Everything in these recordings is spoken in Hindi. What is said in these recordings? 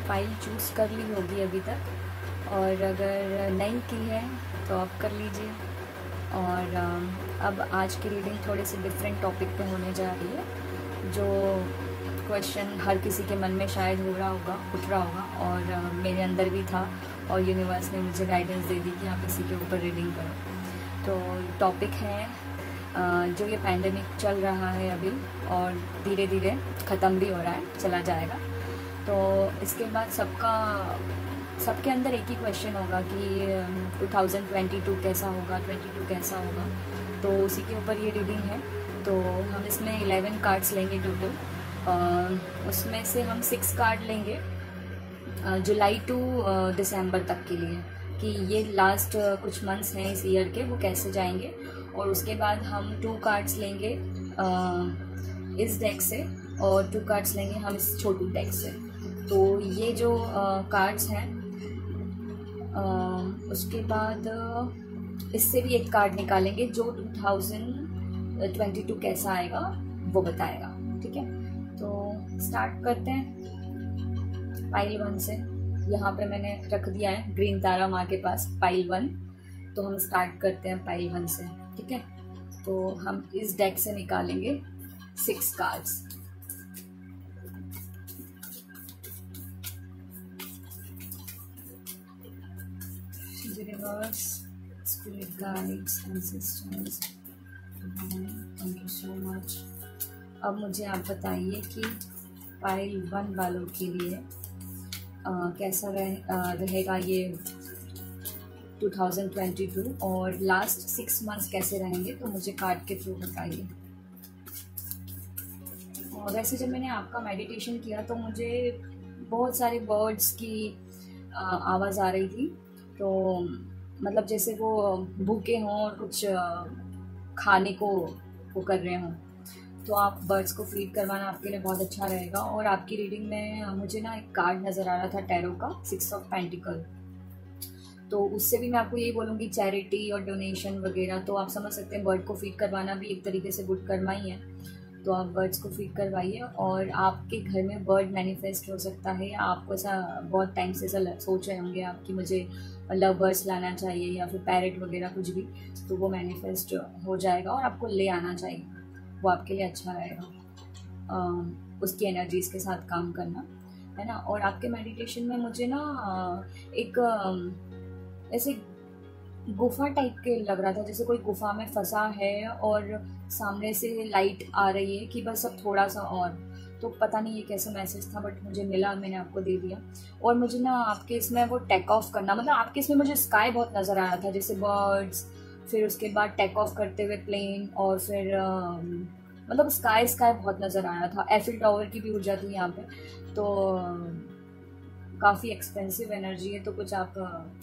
फाइल चूज़ कर ली होगी अभी तक, और अगर नहीं की है तो आप कर लीजिए। और अब आज की रीडिंग थोड़ी सी डिफरेंट टॉपिक पे होने जा रही है, जो क्वेश्चन हर किसी के मन में शायद उठ रहा होगा, और मेरे अंदर भी था, और यूनिवर्स ने मुझे गाइडेंस दे दी कि आप इसी के ऊपर रीडिंग करो। तो टॉपिक है जो ये पैंडेमिक चल रहा है अभी, और धीरे धीरे ख़त्म भी हो रहा है, चला जाएगा। तो इसके बाद सबके अंदर एक ही क्वेश्चन होगा कि 2022 कैसा होगा, 22 कैसा होगा। तो उसी के ऊपर ये रीडिंग है। तो हम इसमें 11 कार्ड्स लेंगे टोटल। उसमें से हम 6 कार्ड लेंगे जुलाई टू दिसंबर तक के लिए, कि ये लास्ट कुछ मंथ्स हैं इस ईयर के, वो कैसे जाएंगे। और उसके बाद हम 2 कार्ड्स लेंगे इस डेक से, और 2 कार्ड्स लेंगे हम इस छोटी डेक से। तो ये जो कार्ड्स हैं, उसके बाद इससे भी एक कार्ड निकालेंगे जो 2022 कैसा आएगा वो बताएगा। ठीक है, तो स्टार्ट करते हैं पाइल 1 से। यहाँ पे मैंने रख दिया है ग्रीन तारा माँ के पास पाइल 1। तो हम स्टार्ट करते हैं पाइल 1 से। ठीक है, तो हम इस डेक से निकालेंगे 6 cards. Universe, spirit guides, ancestors, thank you so much. अब मुझे आप बताइए कि पाइल 1 वालों के लिए कैसा रहेगा ये 2022, और लास्ट 6 मंथ्स कैसे रहेंगे, तो मुझे कार्ड के थ्रू बताइए। और वैसे जब मैंने आपका मेडिटेशन किया तो मुझे बहुत सारे बर्ड्स की आवाज़ आ रही थी। तो मतलब जैसे वो भूखे हों और कुछ खाने को वो कर रहे हों, तो आप बर्ड्स को फीड करवाना आपके लिए बहुत अच्छा रहेगा। और आपकी रीडिंग में मुझे ना एक कार्ड नज़र आ रहा था टैरो का, 6 ऑफ पेंटिकल। तो उससे भी मैं आपको यही बोलूँगी, चैरिटी और डोनेशन वगैरह। तो आप समझ सकते हैं बर्ड को फीड करवाना भी एक तरीके से गुड कर्मा ही है। तो आप बर्ड्स को फीड करवाइए, और आपके घर में बर्ड मैनिफेस्ट हो सकता है, या आपको ऐसा बहुत टाइम से ऐसा सोच रहे होंगे आप कि मुझे लव बर्ड्स लाना चाहिए, या फिर पैरेट वगैरह कुछ भी, तो वो मैनिफेस्ट हो जाएगा और आपको ले आना चाहिए। वो आपके लिए अच्छा रहेगा उसकी एनर्जीज़ के साथ काम करना, है ना। और आपके मेडिटेशन में मुझे ना एक ऐसे गुफा टाइप के लग रहा था, जैसे कोई गुफा में फंसा है और सामने से लाइट आ रही है कि बस अब थोड़ा सा और। तो पता नहीं ये कैसा मैसेज था, बट मुझे मिला, मैंने आपको दे दिया। और मुझे ना आपके इसमें वो टेक ऑफ करना, मतलब आपके इसमें मुझे स्काई बहुत नज़र आ रहा था, जैसे बर्ड्स, फिर उसके बाद टेक ऑफ करते हुए प्लेन, और फिर मतलब स्काई बहुत नज़र आ रहा था। एफिल टावर की भी ऊर्जा थी यहाँ पे। तो काफ़ी एक्सपेंसिव एनर्जी है, तो कुछ आप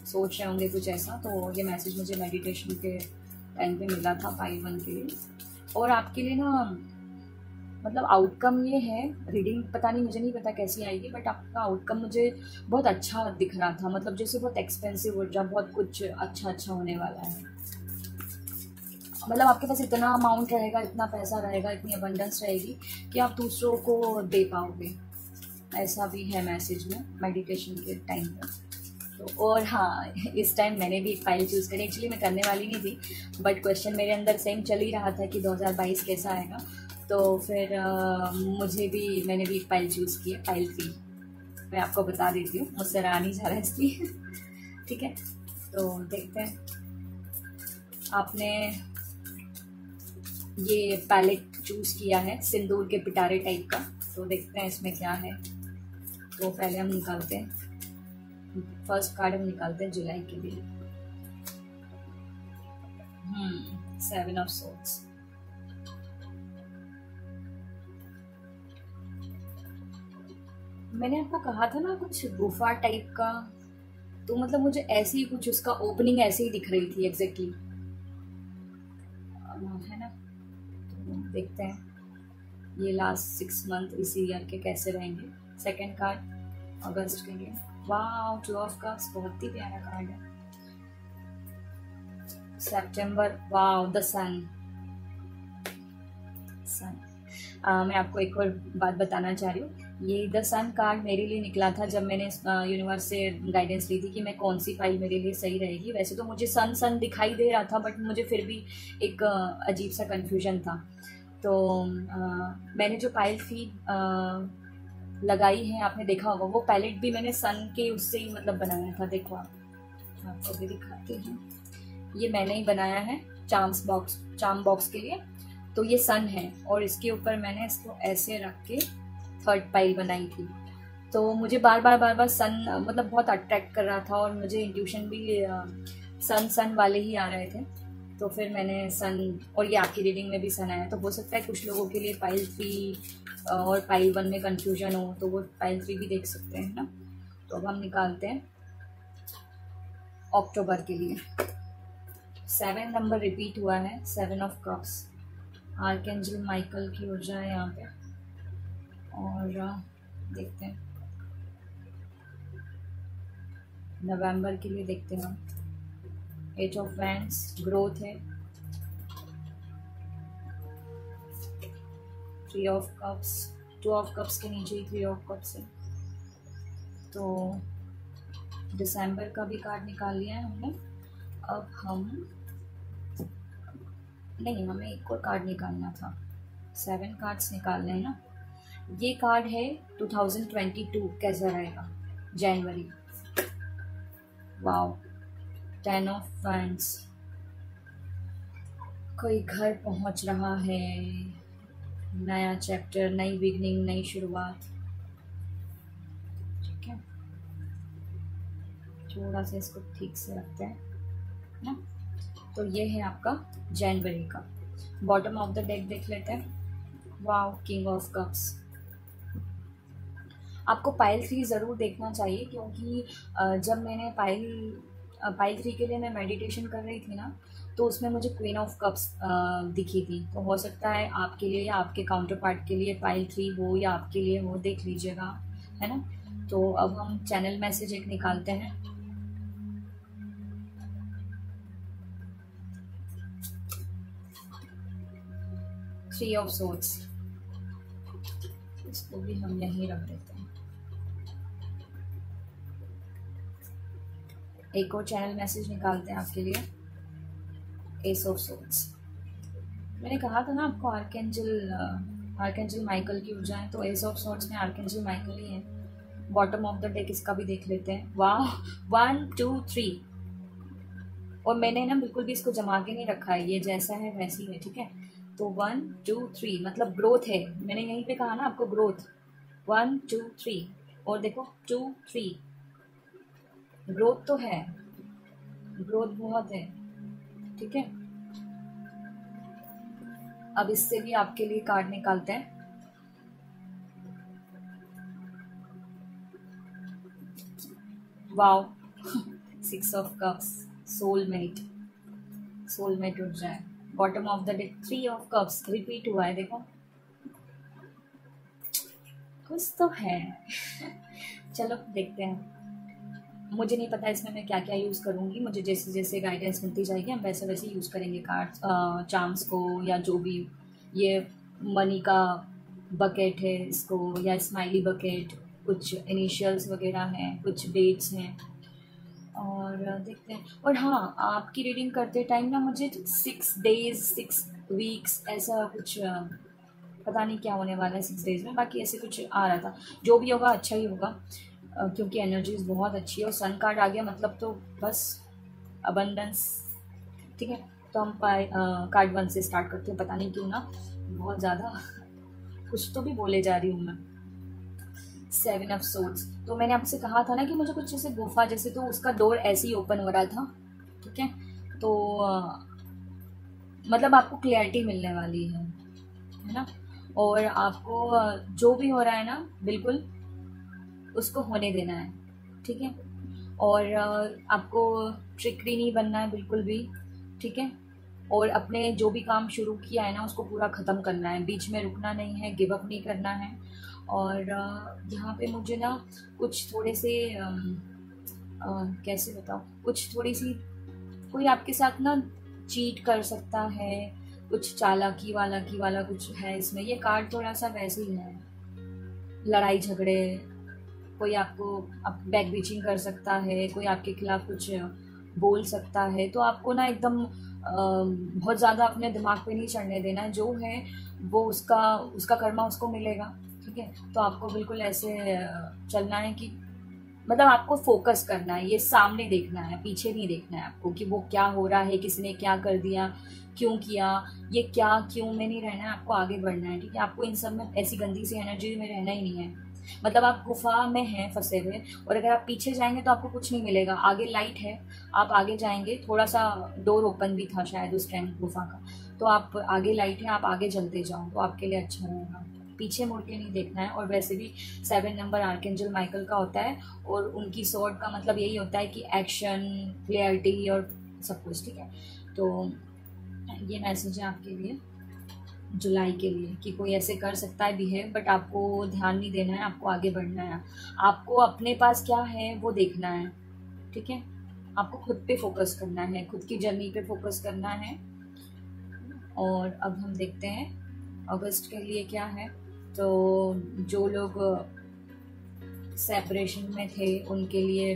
सोच रहे होंगे कुछ ऐसा। तो ये मैसेज मुझे मेडिटेशन के टाइम पे मिला था पाइल 1 के लिए। और आपके लिए ना मतलब आउटकम ये है, रीडिंग पता नहीं, मुझे नहीं पता कैसी आएगी, बट आपका आउटकम मुझे बहुत अच्छा दिख रहा था। मतलब जैसे बहुत एक्सपेंसिव ऊर्जा, बहुत कुछ अच्छा होने वाला है। मतलब आपके पास इतना अमाउंट रहेगा, इतना पैसा रहेगा, इतनी अबंडेंस रहेगी कि आप दूसरों को दे पाओगे। ऐसा भी है मैसेज में मेडिटेशन के टाइम पर। तो और हाँ, इस टाइम मैंने भी एक फाइल चूज़ करी। एक्चुअली मैं करने वाली नहीं थी, बट क्वेश्चन मेरे अंदर सेम चल ही रहा था कि 2022 कैसा आएगा। तो फिर मैंने भी एक फाइल चूज़ की है, फाइल 3। मैं आपको बता देती हूँ, मुझसे रहा नहीं जा रहा इसलिए। ठीक है, तो देखते हैं। आपने ये पैलेट चूज़ किया है सिंदूर के पिटारे टाइप का, तो देखते हैं इसमें क्या है। तो पहले हम निकालते हैं, फर्स्ट कार्ड हम निकालते हैं जुलाई के लिए। 7 ऑफ सोर्ड्स। मैंने आपको कहा था ना कुछ गुफा टाइप का, तो मतलब मुझे ऐसे ही कुछ उसका ओपनिंग ऐसे ही दिख रही थी एग्जैक्टली, है ना। तो देखते हैं ये लास्ट 6 मंथ इसी ईयर के कैसे रहेंगे। सेकंड कार्ड अगस्त के लिए। वाह, 2 ऑफ कप्स, बहुत ही प्यारा कार्ड है। सितंबर, वाह, द सन। मैं आपको एक और बात बताना चाह रही हूँ। ये द सन कार्ड मेरे लिए निकला था जब मैंने यूनिवर्स से गाइडेंस ली थी कि मैं कौन सी फाइल मेरे लिए सही रहेगी। वैसे तो मुझे सन सन दिखाई दे रहा था, बट मुझे फिर भी एक अजीब सा कन्फ्यूजन था। तो मैंने जो पाइल फी लगाई है, आपने देखा होगा, वो पैलेट भी मैंने सन के उससे ही मतलब बनाया था। देखो आप, आपको भी दिखाती हूँ। ये मैंने ही बनाया है चार्म बॉक्स के लिए। तो ये सन है और इसके ऊपर मैंने इसको ऐसे रख के थर्ड पाइल बनाई थी। तो मुझे बार बार सन मतलब बहुत अट्रैक्ट कर रहा था और मुझे इंट्यूशन भी सन वाले ही आ रहे थे। तो फिर मैंने सन, और ये आपकी रीडिंग में भी सन आया, तो हो सकता है कुछ लोगों के लिए पाइल 3 और पाइल 1 में कंफ्यूजन हो, तो वो पाइल 3 भी देख सकते हैं ना। तो अब हम निकालते हैं अक्टूबर के लिए। 7 नंबर रिपीट हुआ है, 7 ऑफ कप्स। आर्कएंजल माइकल की ऊर्जा है यहाँ पे। और देखते हैं नवंबर के लिए, देखते हैं हम। 8 ऑफ वैंड्स, ग्रोथ है। 3 ऑफ कप्स, 2 ऑफ कप्स के नीचे ही 3 ऑफ कप्स है। तो दिसंबर का भी कार्ड निकाल लिया है हमने। अब हम, नहीं, हमें एक और कार्ड निकालना था। 7 कार्ड्स निकालने हैं ना। ये कार्ड है 2022 कैसा रहेगा, जनवरी। Wow, 10 of wands. कोई घर पहुंच रहा है, नया चैप्टर, नई बिगनिंग, नई शुरुआत। ठीक है, थोड़ा सा इसको ठीक से रखते हैं ना। तो ये है आपका जनवरी का। बॉटम ऑफ द डेक देख लेते हैं। Wow, king of cups. आपको पाइल 3 ज़रूर देखना चाहिए, क्योंकि जब मैंने पाइल 3 के लिए मैं मेडिटेशन कर रही थी ना, तो उसमें मुझे क्वीन ऑफ कप्स दिखी थी। तो हो सकता है आपके लिए या आपके काउंटर पार्ट के लिए पाइल 3 हो या आपके लिए हो, देख लीजिएगा, है ना। तो अब हम चैनल मैसेज एक निकालते हैं। थ्री ऑफ सोर्ड्स, इसको भी हम यहीं रख देते हैं। एक और चैनल मैसेज निकालते हैं आपके लिए। S of swords. मैंने कहा था ना आपको आर्कएंजल माइकल की ऊर्जा है, तो एस ऑफ सोर्ड्स में आर्कएंजल माइकल ही है। बॉटम ऑफ द डेक इसका भी देख लेते हैं। वाह, 1 2 3। और मैंने ना बिल्कुल भी इसको जमा के नहीं रखा है, ये जैसा है वैसी है, ठीक है। तो 1 2 3 मतलब ग्रोथ है। मैंने यहीं पे कहा ना आपको, ग्रोथ। 1 2 3 और देखो 2 3। ग्रोथ तो है, ग्रोथ बहुत है, ठीक है। अब इससे भी आपके लिए कार्ड निकालते हैं। वाओ, 6 ऑफ कप्स, सोलमेट उठ जाए। Bottom of the deck 3 of cups repeat हुआ है, देखो कुछ तो है। चलो देखते हैं। मुझे नहीं पता इसमें मैं क्या क्या यूज़ करूँगी, मुझे जैसे जैसे गाइडेंस मिलती जाएगी हम वैसे वैसे यूज़ करेंगे कार्ड्स, चार्म्स को, या जो भी। ये मनी का बकेट है इसको, या स्माइली बकेट, कुछ इनिशियल्स वगैरह हैं, कुछ डेट्स हैं। और देखते हैं। और हाँ, आपकी रीडिंग करते टाइम ना मुझे 6 डेज 6 वीक्स ऐसा कुछ, पता नहीं क्या होने वाला है 6 डेज में, बाकी ऐसे कुछ आ रहा था। जो भी होगा अच्छा ही होगा, क्योंकि एनर्जीज बहुत अच्छी है। और सन कार्ड आ गया मतलब तो बस अबंडेंस, ठीक है। तो हम कार्ड 1 से स्टार्ट करते हैं। पता नहीं क्यों ना बहुत ज़्यादा कुछ तो भी बोले जा रही हूँ मैं। 7 ऑफ सोर्ड्स। तो मैंने आपसे कहा था ना कि मुझे कुछ जैसे गुफा जैसे, तो उसका डोर ऐसे ही ओपन हो रहा था, ठीक है। तो मतलब आपको क्लैरिटी मिलने वाली है ना। और आपको जो भी हो रहा है ना, बिल्कुल उसको होने देना है, ठीक है। और आपको ट्रिकरी नहीं बनना है बिल्कुल भी, ठीक है। और अपने जो भी काम शुरू किया है ना, उसको पूरा ख़त्म करना है, बीच में रुकना नहीं है, गिव अप नहीं करना है। और यहाँ पे मुझे ना कुछ थोड़े से कैसे बताऊँ, कुछ थोड़ी सी, कोई आपके साथ ना चीट कर सकता है, कुछ चालाकी वाला कुछ है इसमें। ये कार्ड थोड़ा सा वैसे ही है, लड़ाई झगड़े, कोई आपको बैक बीचिंग कर सकता है, कोई आपके खिलाफ कुछ बोल सकता है। तो आपको ना एकदम बहुत ज़्यादा अपने दिमाग पे नहीं चढ़ने देना है। जो है वो उसका उसका कर्मा उसको मिलेगा, ठीक है। तो आपको बिल्कुल ऐसे चलना है कि मतलब आपको फोकस करना है, ये सामने देखना है, पीछे नहीं देखना है आपको कि वो क्या हो रहा है, किसने क्या कर दिया, क्यों किया, ये क्या क्यों में नहीं रहना है, आपको आगे बढ़ना है, ठीक है। आपको इन सब में ऐसी गंदी सी एनर्जी में रहना ही नहीं है। मतलब आप गुफा में हैं फंसे हुए, और अगर आप पीछे जाएंगे तो आपको कुछ नहीं मिलेगा। आगे लाइट है, आप आगे जाएंगे, थोड़ा सा डोर ओपन भी था शायद उस टाइम गुफा का, तो आप आगे लाइट है, आप आगे चलते जाओ तो आपके लिए अच्छा रहेगा। पीछे मुड़ के नहीं देखना है। और वैसे भी 7 नंबर आर्कएंजल माइकल का होता है, और उनकी स्वॉर्ड का मतलब यही होता है कि एक्शन, क्लियरिटी और सब कुछ, ठीक है। तो ये मैसेज है आपके लिए जुलाई के लिए कि कोई ऐसे कर सकता है बिहेव, बट आपको ध्यान नहीं देना है, आपको आगे बढ़ना है। आपको अपने पास क्या है वो देखना है, ठीक है। आपको खुद पे फोकस करना है, खुद की जर्नी पे फोकस करना है। और अब हम देखते हैं अगस्त के लिए क्या है। तो जो लोग सेपरेशन में थे उनके लिए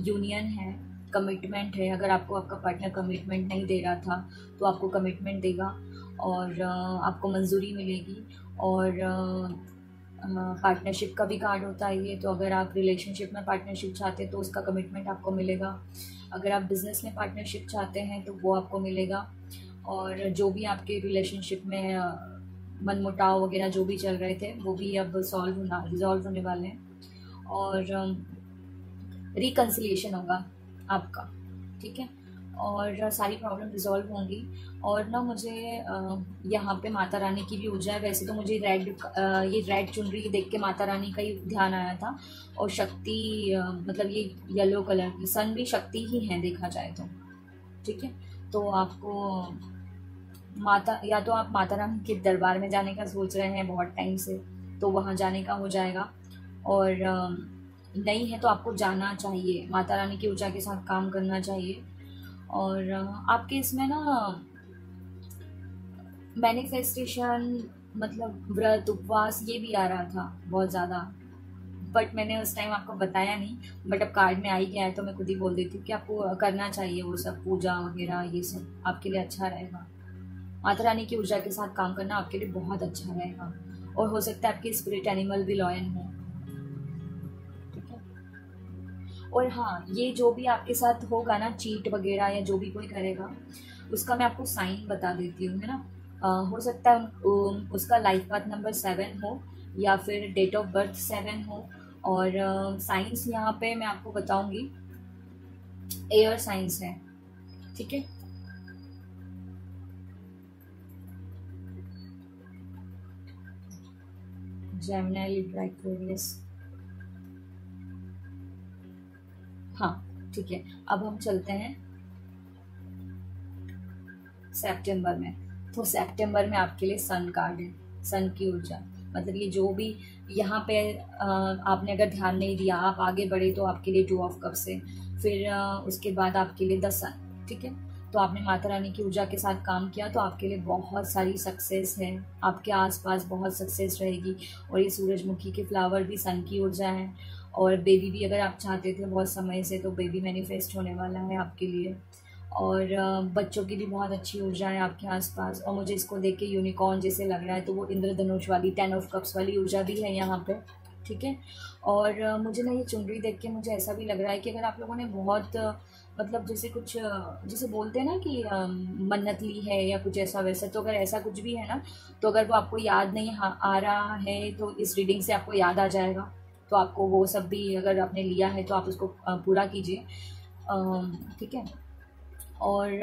यूनियन है, कमिटमेंट है। अगर आपको आपका पार्टनर कमिटमेंट नहीं दे रहा था तो आपको कमिटमेंट देगा, और आपको मंजूरी मिलेगी। और पार्टनरशिप का भी कार्ड होता है ये, तो अगर आप रिलेशनशिप में पार्टनरशिप चाहते हैं तो उसका कमिटमेंट आपको मिलेगा। अगर आप बिजनेस में पार्टनरशिप चाहते हैं तो वो आपको मिलेगा। और जो भी आपके रिलेशनशिप में मनमुटाव वगैरह जो भी चल रहे थे वो भी अब रिजॉल्व होने वाले हैं, और रिकन्सिलिएशन होगा आपका, ठीक है। और सारी प्रॉब्लम रिजॉल्व होंगी। और ना मुझे यहाँ पे माता रानी की भी ऊर्जा है। वैसे तो मुझे ये रेड चुनरी देख के माता रानी का ही ध्यान आया था, और शक्ति मतलब ये येलो कलर की सन भी शक्ति ही है देखा जाए तो, ठीक है। तो आपको या तो आप माता रानी के दरबार में जाने का सोच रहे हैं बहुत टाइम से, तो वहाँ जाने का हो जाएगा। और नहीं है तो आपको जाना चाहिए, माता रानी की ऊर्जा के साथ काम करना चाहिए। और आपके इसमें ना मैनिफेस्टेशन मतलब व्रत उपवास ये भी आ रहा था बहुत ज़्यादा, बट मैंने उस टाइम आपको बताया नहीं। बट अब कार्ड में आ ही गया है तो मैं खुद ही बोल देती हूँ कि आपको करना चाहिए वो सब, पूजा वगैरह ये सब आपके लिए अच्छा रहेगा। माता रानी की ऊर्जा के साथ काम करना आपके लिए बहुत अच्छा रहेगा। और हो सकता है आपकी स्पिरिट एनिमल भी लॉयन हो, ठीक है। और हाँ, ये जो भी आपके साथ होगा ना, चीट वगैरह या जो भी कोई करेगा, उसका मैं आपको साइन बता देती हूँ, है ना। हो सकता है उसका लाइफ पाथ नंबर 7 हो, या फिर डेट ऑफ बर्थ 7 हो। और साइंस यहाँ पे मैं आपको बताऊंगी, एयर साइंस है, ठीक है। जेमिनी, लिब्रा, एक्वेरियस, हाँ ठीक है। अब हम चलते हैं सितंबर में। तो सितंबर में आपके लिए सन कार्ड है, सन की ऊर्जा। मतलब ये जो भी यहाँ पे आपने अगर ध्यान नहीं दिया, आप आगे बढ़े तो आपके लिए 2 ऑफ कप्स है, फिर उसके बाद आपके लिए द सन, ठीक है। तो आपने माता रानी की ऊर्जा के साथ काम किया तो आपके लिए बहुत सारी सक्सेस है, आपके आसपास बहुत सक्सेस रहेगी। और ये सूरजमुखी के फ्लावर भी सन की ऊर्जा है। और बेबी भी अगर आप चाहते थे बहुत समय से, तो बेबी मैनिफेस्ट होने वाला है आपके लिए। और बच्चों की भी बहुत अच्छी ऊर्जा है आपके आसपास। और मुझे इसको देख के यूनिकॉर्न जैसे लग रहा है, तो वो इंद्रधनुष वाली 10 ऑफ कप्स वाली ऊर्जा भी है यहाँ पे, ठीक है। और मुझे ना ये चुनरी देख के मुझे ऐसा भी लग रहा है कि अगर आप लोगों ने बहुत मतलब जैसे कुछ जैसे बोलते हैं ना कि मन्नत ली है या कुछ ऐसा वैसा, तो अगर ऐसा कुछ भी है ना, तो अगर वो आपको याद नहीं आ रहा है तो इस रीडिंग से आपको याद आ जाएगा। तो आपको वो सब भी अगर आपने लिया है तो आप उसको पूरा कीजिए, ठीक है। और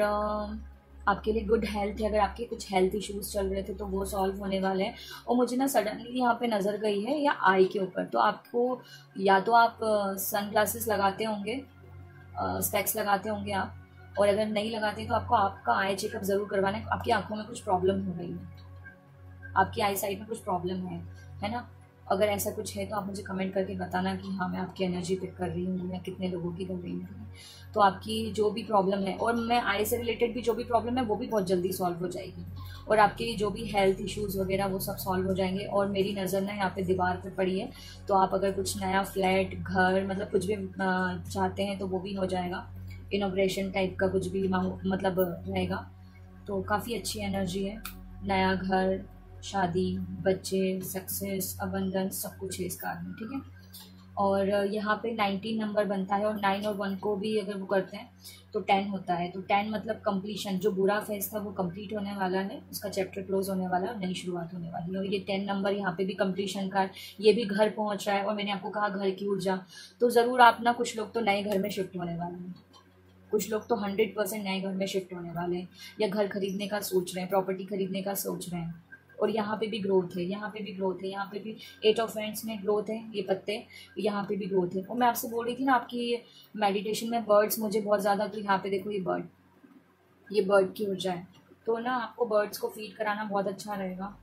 आपके लिए गुड हेल्थ है, अगर आपके कुछ हेल्थ इश्यूज चल रहे थे तो वो सॉल्व होने वाले हैं। और मुझे ना सडनली यहाँ पे नज़र गई है या आई के ऊपर, तो आपको या तो आप सन ग्लासेस लगाते होंगे, स्पेक्स लगाते होंगे आप, और अगर नहीं लगाते तो आपको आपका आई चेकअप ज़रूर करवाना है। आपकी आंखों में कुछ प्रॉब्लम हो रही है, आपकी आई साइड में कुछ प्रॉब्लम है ना। अगर ऐसा कुछ है तो आप मुझे कमेंट करके बताना कि हाँ मैं आपकी एनर्जी पिक कर रही हूँ या कितने लोगों की कर रही हूँ। तो आपकी जो भी प्रॉब्लम है, और मैं आई से रिलेटेड भी जो भी प्रॉब्लम है वो भी बहुत जल्दी सॉल्व हो जाएगी, और आपकी जो भी हेल्थ इश्यूज़ वगैरह वो सब सॉल्व हो जाएंगे। और मेरी नज़र ना यहाँ पे दीवार पे पड़ी है, तो आप अगर कुछ नया फ्लैट घर मतलब कुछ भी चाहते हैं तो वो भी हो जाएगा। इनॉग्रेशन टाइप का कुछ भी मतलब रहेगा, तो काफ़ी अच्छी एनर्जी है। नया घर, शादी, बच्चे, सक्सेस, अबंडेंस सब कुछ है इस कार्ड में, ठीक है। और यहाँ पे 19 नंबर बनता है, और 9 और 1 को भी अगर वो करते हैं तो 10 होता है। तो 10 मतलब कंप्लीशन, जो बुरा फेज था वो कंप्लीट होने वाला है, उसका चैप्टर क्लोज होने वाला है और नई शुरुआत होने वाली है। और ये 10 नंबर यहाँ पे भी कंप्लीशन का, ये भी घर पहुँच रहा है। और मैंने आपको कहा घर की ऊर्जा, तो ज़रूर आप ना, कुछ लोग तो नए घर में शिफ्ट होने वाले हैं, कुछ लोग तो 100% नए घर में शिफ्ट होने वाले हैं, या घर खरीदने का सोच रहे हैं, प्रॉपर्टी खरीदने का सोच रहे हैं। और यहाँ पे भी ग्रोथ है, यहाँ पे भी ग्रोथ है, यहाँ पे भी 8 ऑफ हैंड्स में ग्रोथ है, ये पत्ते, यहाँ पे भी ग्रोथ है। और मैं आपसे बोल रही थी ना आपकी मेडिटेशन में बर्ड्स मुझे बहुत ज़्यादा, तो यहाँ पे देखो ये बर्ड की ऊर्जा है। तो ना आपको बर्ड्स को फीड कराना बहुत अच्छा रहेगा।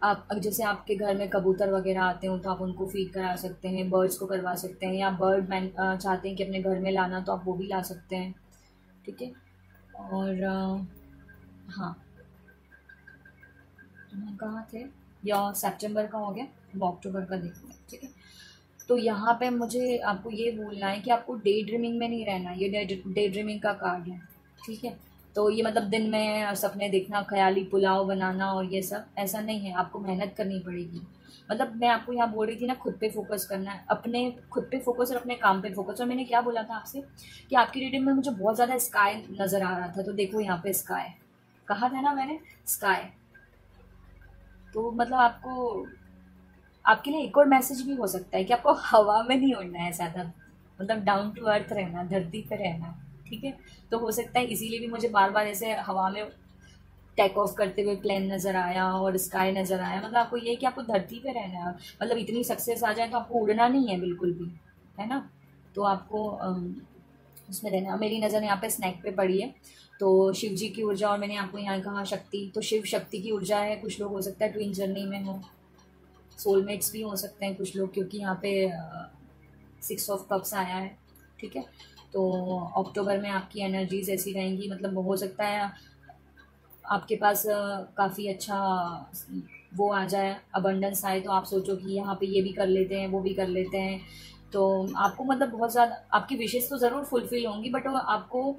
आप जैसे आपके घर में कबूतर वगैरह आते हो तो आप उनको फीड करा सकते हैं, बर्ड्स को करवा सकते हैं, या बर्ड मैन चाहते हैं कि अपने घर में लाना तो आप वो भी ला सकते हैं, ठीक है। और हाँ, तो हम कहाँ थे, या सितंबर का हो गया, अब अक्टूबर का देखते हैं, ठीक है। तो यहाँ पे मुझे आपको ये बोलना है कि आपको डे ड्रीमिंग में नहीं रहना, ये डे ड्रीमिंग का कार्ड है, ठीक है। तो ये मतलब दिन में सपने देखना, ख्याली पुलाव बनाना और ये सब ऐसा नहीं है, आपको मेहनत करनी पड़ेगी। मतलब मैं आपको यहाँ बोल रही थी ना, खुद पे फोकस करना है, अपने खुद पे फोकस और अपने काम पे फोकस। और मैंने क्या बोला था आपसे कि आपकी रीडिंग में मुझे बहुत ज़्यादा स्काई नज़र आ रहा था, तो देखो यहाँ पे स्काई कहा था ना मैंने, स्काई। तो मतलब आपको, आपके लिए एक और मैसेज भी हो सकता है कि आपको हवा में नहीं उड़ना है ज़्यादा, मतलब डाउन टू अर्थ रहना, धरती पे रहना, ठीक है। तो हो सकता है इसीलिए भी मुझे बार बार ऐसे हवा में टेक ऑफ करते हुए प्लेन नज़र आया और स्काई नज़र आया। मतलब आपको ये है कि आपको धरती पे रहना है, मतलब इतनी सक्सेस आ जाए तो आपको उड़ना नहीं है बिल्कुल भी, है ना। तो आपको उसमें रहना। मेरी नज़र यहाँ पे स्नैक पे पड़ी है, तो शिव जी की ऊर्जा, और मैंने आपको यहाँ कहा शक्ति, तो शिव शक्ति की ऊर्जा है। कुछ लोग हो सकता है ट्विन जर्नी में हो, सोलमेट्स भी हो सकते हैं कुछ लोग, क्योंकि यहाँ पे 6 ऑफ कप्स आया है, ठीक है। तो अक्टूबर में आपकी एनर्जीज ऐसी रहेंगी, मतलब हो सकता है आपके पास काफ़ी अच्छा वो आ जाए, अबंडेंस आए, तो आप सोचो कि यहाँ पे ये भी कर लेते हैं, वो भी कर लेते हैं। तो आपको मतलब बहुत ज़्यादा आपकी विशेष तो ज़रूर फुलफिल होंगी, बट आपको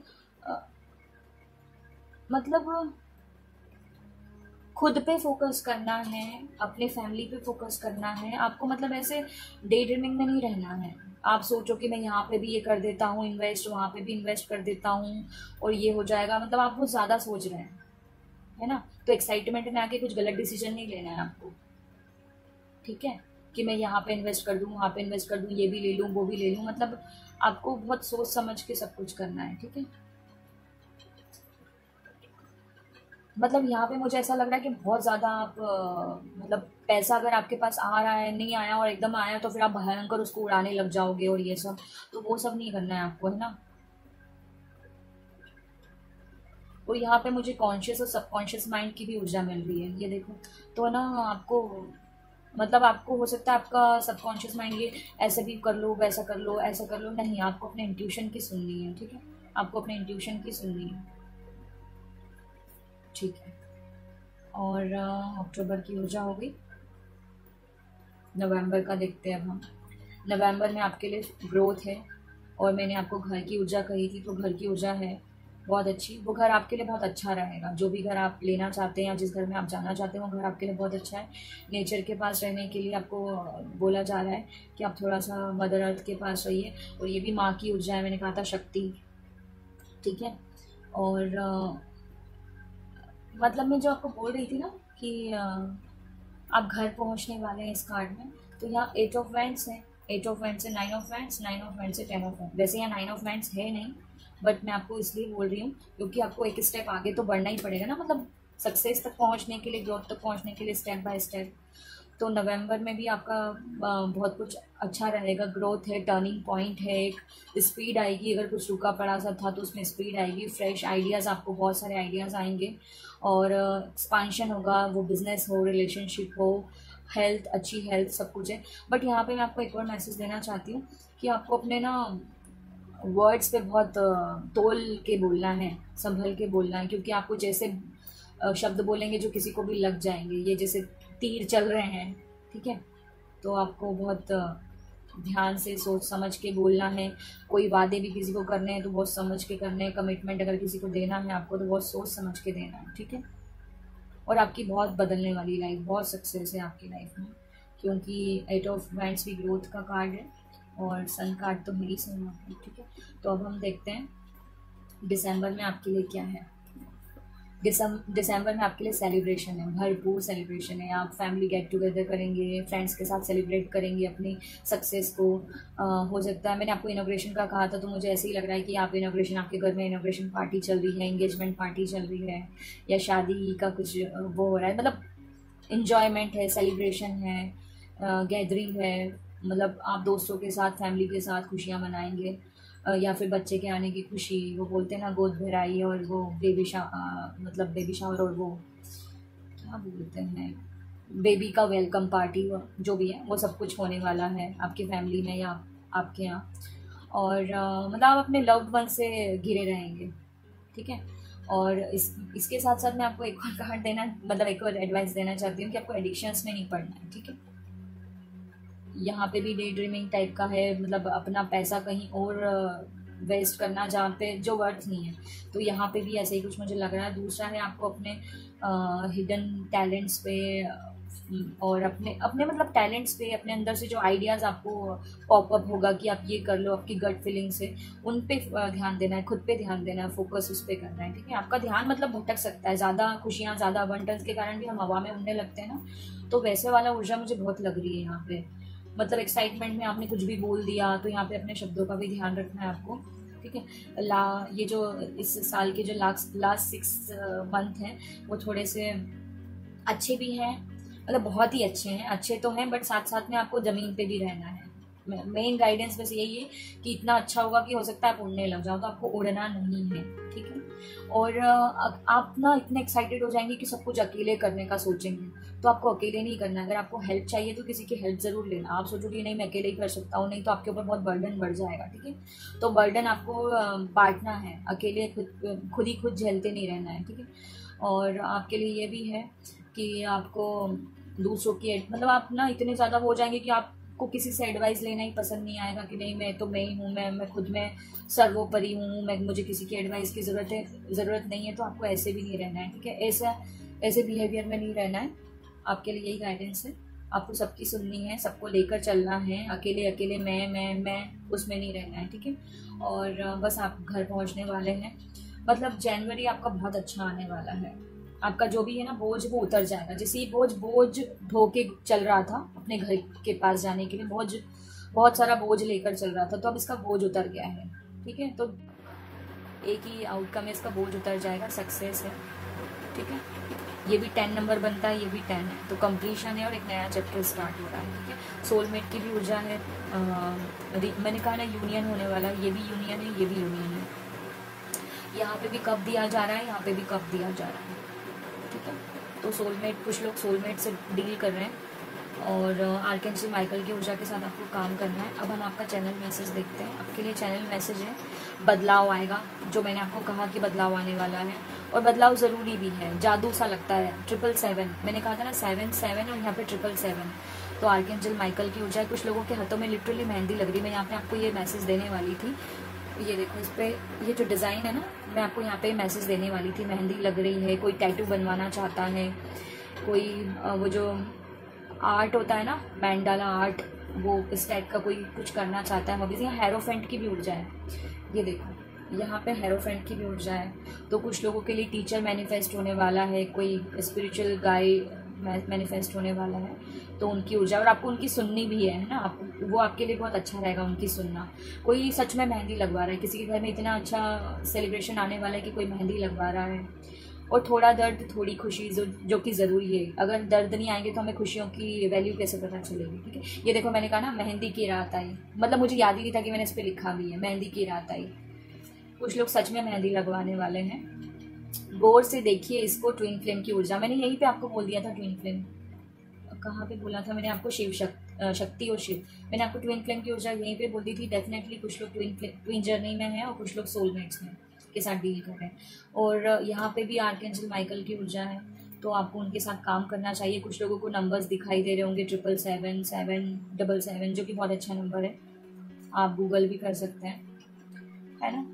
अ, मतलब खुद पे फोकस करना है, अपने फैमिली पे फोकस करना है आपको। मतलब ऐसे डे ड्रीमिंग में नहीं रहना है। आप सोचो कि मैं यहाँ पे भी ये कर देता हूँ इन्वेस्ट, वहाँ पे भी इन्वेस्ट कर देता हूँ और ये हो जाएगा, मतलब आप बहुत ज़्यादा सोच रहे हैं, है ना। तो एक्साइटमेंट में आके कुछ गलत डिसीजन नहीं लेना है आपको, ठीक है, कि मैं यहाँ पे इन्वेस्ट कर दूँ, वहाँ पे इन्वेस्ट कर दूँ, ये भी ले लूँ, वो भी ले लूँ। मतलब आपको बहुत सोच समझ के सब कुछ करना है, ठीक है। मतलब यहाँ पे मुझे ऐसा लग रहा है कि बहुत ज़्यादा आप मतलब पैसा अगर आपके पास आ रहा है, नहीं आया और एकदम आया तो फिर आप भयंकर उसको उड़ाने लग जाओगे और ये सब, तो वो सब नहीं करना है आपको, है ना। और यहाँ पे मुझे कॉन्शियस और सबकॉन्शियस माइंड की भी ऊर्जा मिल रही है, ये देखो। तो ना आपको, मतलब आपको हो सकता है आपका सबकॉन्शियस माइंड ये ऐसे भी कर लो, वैसा कर लो, ऐसा कर लो, नहीं, आपको अपने इंट्यूशन की सुननी है, ठीक है। आपको अपने इंट्यूशन की सुननी है, ठीक है। और अक्टूबर की ऊर्जा हो गई। नवंबर का देखते हैं अब हम। नवंबर में आपके लिए ग्रोथ है, और मैंने आपको घर की ऊर्जा कही थी, तो घर की ऊर्जा है बहुत अच्छी। वो घर आपके लिए बहुत अच्छा रहेगा, जो भी घर आप लेना चाहते हैं या जिस घर में आप जाना चाहते हैं वो घर आपके लिए बहुत अच्छा है। नेचर के पास रहने के लिए आपको बोला जा रहा है कि आप थोड़ा सा मदर अर्थ के पास रहिए, और ये भी माँ की ऊर्जा है, मैंने कहा था शक्ति, ठीक है। और मतलब मैं जो आपको बोल रही थी ना कि आप घर पहुंचने वाले हैं इस कार्ड में, तो यहाँ 8 ऑफ वैंड्स है, 8 ऑफ वैंड्स है, 9 ऑफ वैंड्स, 9 ऑफ वैंड्स से 10 ऑफ वैंड्स। वैसे यहाँ 9 ऑफ वैंड्स है नहीं, बट मैं आपको इसलिए बोल रही हूँ क्योंकि आपको एक स्टेप आगे तो बढ़ना ही पड़ेगा ना, मतलब सक्सेस तक पहुँचने के लिए, ग्रोथ तक पहुँचने के लिए, स्टेप बाय स्टेप। तो नवंबर में भी आपका बहुत कुछ अच्छा रहेगा, ग्रोथ है, टर्निंग पॉइंट है, एक स्पीड आएगी, अगर कुछ रुका पड़ा सा था तो उसमें स्पीड आएगी, फ्रेश आइडियाज़, आपको बहुत सारे आइडियाज़ आएंगे और एक्सपांशन होगा, वो बिज़नेस हो, रिलेशनशिप हो, हेल्थ, अच्छी हेल्थ, सब कुछ है। बट यहाँ पे मैं आपको एक और मैसेज देना चाहती हूँ कि आपको अपने ना वर्ड्स पे बहुत तोल के बोलना है, संभल के बोलना है, क्योंकि आप कुछ ऐसे शब्द बोलेंगे जो किसी को भी लग जाएंगे, ये जैसे तीर चल रहे हैं, ठीक है। तो आपको बहुत ध्यान से सोच समझ के बोलना है। कोई वादे भी किसी को करने हैं तो बहुत समझ के करने हैं, कमिटमेंट अगर किसी को देना है आपको तो बहुत सोच समझ के देना है, ठीक है। और आपकी बहुत बदलने वाली लाइफ, बहुत सक्सेस है आपकी लाइफ में, क्योंकि 8 ऑफ वांड्स भी ग्रोथ का कार्ड है और सन कार्ड तो मेरी सही है, ठीक है। तो अब हम देखते हैं दिसंबर में आपके लिए क्या है। दिसंबर में आपके लिए सेलिब्रेशन है, भरपूर सेलिब्रेशन है। आप फैमिली गेट टुगेदर करेंगे, फ्रेंड्स के साथ सेलिब्रेट करेंगे अपनी सक्सेस को। हो सकता है, मैंने आपको इनॉग्रेशन का कहा था तो मुझे ऐसे ही लग रहा है कि आप इनॉग्रेशन, आपके घर में इनॉग्रेशन पार्टी चल रही है, एंगेजमेंट पार्टी चल रही है, या शादी का कुछ वो हो रहा है, मतलब इन्जॉयमेंट है, सेलिब्रेशन है, गैदरिंग है, मतलब आप दोस्तों के साथ, फैमिली के साथ खुशियाँ मनाएंगे, या फिर बच्चे के आने की खुशी, वो बोलते हैं ना गोद भराई, और वो मतलब बेबी शावर, और वो क्या बोलते हैं, बेबी का वेलकम पार्टी, जो भी है वो सब कुछ होने वाला है आपकी फैमिली में या आपके यहाँ। और मतलब आप अपने लव्ड वन से घिरे रहेंगे, ठीक है। और इसके साथ साथ मैं आपको एक और कार्ड देना, मतलब एक और एडवाइस देना चाहती हूँ कि आपको एडिक्शंस में नहीं पड़ना है, ठीक है। यहाँ पे भी डे ड्रीमिंग टाइप का है, मतलब अपना पैसा कहीं और वेस्ट करना जहाँ पे जो वर्थ नहीं है, तो यहाँ पे भी ऐसे ही कुछ मुझे लग रहा है। दूसरा है आपको अपने हिडन टैलेंट्स पे और अपने अपने मतलब टैलेंट्स पे, अपने अंदर से जो आइडियाज़ आपको पॉपअप होगा कि आप ये कर लो, आपकी गट फीलिंग से, उन पे ध्यान देना है, खुद पे ध्यान देना है, फोकस उस पर करना है, ठीक है। आपका ध्यान मतलब भटक सकता है, ज़्यादा खुशियाँ, ज़्यादा अबंडेंस के कारण भी हम हवा में उड़ने लगते हैं ना, तो वैसे वाला ऊर्जा मुझे बहुत लग रही है यहाँ पे। मतलब एक्साइटमेंट में आपने कुछ भी बोल दिया, तो यहाँ पे अपने शब्दों का भी ध्यान रखना है आपको, ठीक है। ये जो इस साल के जो लास्ट 6 मंथ हैं वो थोड़े से अच्छे भी हैं, मतलब बहुत ही अच्छे हैं, अच्छे तो हैं, बट साथ साथ में आपको ज़मीन पे भी रहना है। मेन गाइडेंस बस यही है कि इतना अच्छा होगा कि हो सकता है आप उड़ने लग जाओ, तो आपको उड़ना नहीं है, ठीक है। और आप ना इतने एक्साइटेड हो जाएंगे कि सब कुछ अकेले करने का सोचेंगे, तो आपको अकेले नहीं करना। अगर आपको हेल्प चाहिए तो किसी की हेल्प ज़रूर लेना। आप सोचोगे नहीं मैं अकेले ही कर सकता हूँ, नहीं तो आपके ऊपर बहुत बर्डन बढ़ जाएगा, ठीक है। तो बर्डन आपको बांटना है, अकेले खुद ही खुद झेलते नहीं रहना है, ठीक है। और आपके लिए ये भी है कि आपको दूसरों की मतलब आप ना इतने ज़्यादा हो जाएंगे कि आपको किसी से एडवाइस लेना ही पसंद नहीं आएगा, कि नहीं मैं तो मैं ही हूँ, मैं खुद में सर्वोपरि हूँ, मुझे किसी की एडवाइस की ज़रूरत नहीं है। तो आपको ऐसे भी नहीं रहना है, ठीक है। ऐसे बिहेवियर में नहीं रहना है। आपके लिए यही गाइडेंस है, आपको सबकी सुननी है, सबको लेकर चलना है, अकेले अकेले मैं उसमें नहीं रहना है, ठीक है। और बस आप घर पहुँचने वाले हैं, मतलब जनवरी आपका बहुत अच्छा आने वाला है। आपका जो भी है ना बोझ, वो उतर जाएगा। जैसे ये बोझ ढो के चल रहा था अपने घर के पास जाने के लिए, बहुत सारा बोझ लेकर चल रहा था, तो अब इसका बोझ उतर गया है, ठीक है। तो एक ही आउटकम है, इसका बोझ उतर जाएगा, सक्सेस है, ठीक है। ये भी 10 नंबर बनता है, ये भी 10 है, तो कंप्लीशन है और एक नया चैप्टर स्टार्ट हो रहा है, ठीक है। सोलमेट की भी ऊर्जा है, मैंने कहा ना यूनियन होने वाला है, ये भी यूनियन है, ये भी यूनियन है। यहाँ पे भी कब दिया जा रहा है, यहाँ पे भी कब दिया जा रहा है, ठीक है। तो सोलमेट, कुछ लोग सोलमेट से डील कर रहे हैं और आर्कैंजल माइकल की ऊर्जा के साथ आपको काम करना है। अब हम आपका चैनल मैसेज देखते हैं। आपके लिए चैनल मैसेज है, बदलाव आएगा, जो मैंने आपको कहा कि बदलाव आने वाला है, और बदलाव ज़रूरी भी है। जादू सा लगता है, 777 मैंने कहा था ना, 7 और यहाँ पे 777, तो आर्कैंजल माइकल की ऊर्जा है। कुछ लोगों के हाथों में लिटरली मेहंदी लग रही है। मैं यहाँ पे आपको ये मैसेज देने वाली थी, ये देखो, इस पर ये जो डिज़ाइन है ना, मैं आपको यहाँ पे मैसेज देने वाली थी। मेहंदी लग रही है, कोई टैटू बनवाना चाहता है, कोई वो जो आर्ट होता है ना, मैंडाला आर्ट, वो इस टाइप का कोई कुछ करना चाहता है। मोबिलिटी, यहाँ हेरोफेंट की भी ऊर्जा है, ये देखो यहाँ पे हेरोफेंट की भी ऊर्जा है। तो कुछ लोगों के लिए टीचर मैनिफेस्ट होने वाला है, कोई स्पिरिचुअल गाइड मैनिफेस्ट होने वाला है, तो उनकी ऊर्जा, और आपको उनकी सुननी भी है ना, वो आपके लिए बहुत अच्छा रहेगा उनकी सुनना। कोई सच में मेहंदी लगवा रहा है, किसी के घर में इतना अच्छा सेलिब्रेशन आने वाला है कि कोई मेहंदी लगवा रहा है। और थोड़ा दर्द थोड़ी खुशी, जो कि ज़रूरी है। अगर दर्द नहीं आएंगे तो हमें खुशियों की वैल्यू कैसे पता चलेगी, ठीक है। ये देखो मैंने कहा ना मेहंदी की रात आई, मतलब मुझे याद ही नहीं था कि मैंने इस पर लिखा भी है मेहंदी की रात आई। कुछ लोग सच में मेहंदी लगवाने वाले हैं। गौर से देखिए इसको, ट्विन फ्लेम की ऊर्जा, मैंने यहीं पे आपको बोल दिया था ट्विन फ्लेम, कहाँ पे बोला था मैंने आपको, शिव शक्ति और शिव, मैंने आपको ट्विन फ्लेम की ऊर्जा यहीं पे बोल दी थी। डेफिनेटली कुछ लोग ट्विन जर्नी में हैं और कुछ लोग सोलमेट्स में के साथ डील कर रहे हैं। और यहाँ पे भी आर्कएंजल माइकल की ऊर्जा है, तो आपको उनके साथ काम करना चाहिए। कुछ लोगों को नंबर्स दिखाई दे रहे होंगे 777 777, जो कि बहुत अच्छा नंबर है, आप गूगल भी कर सकते हैं, है ना।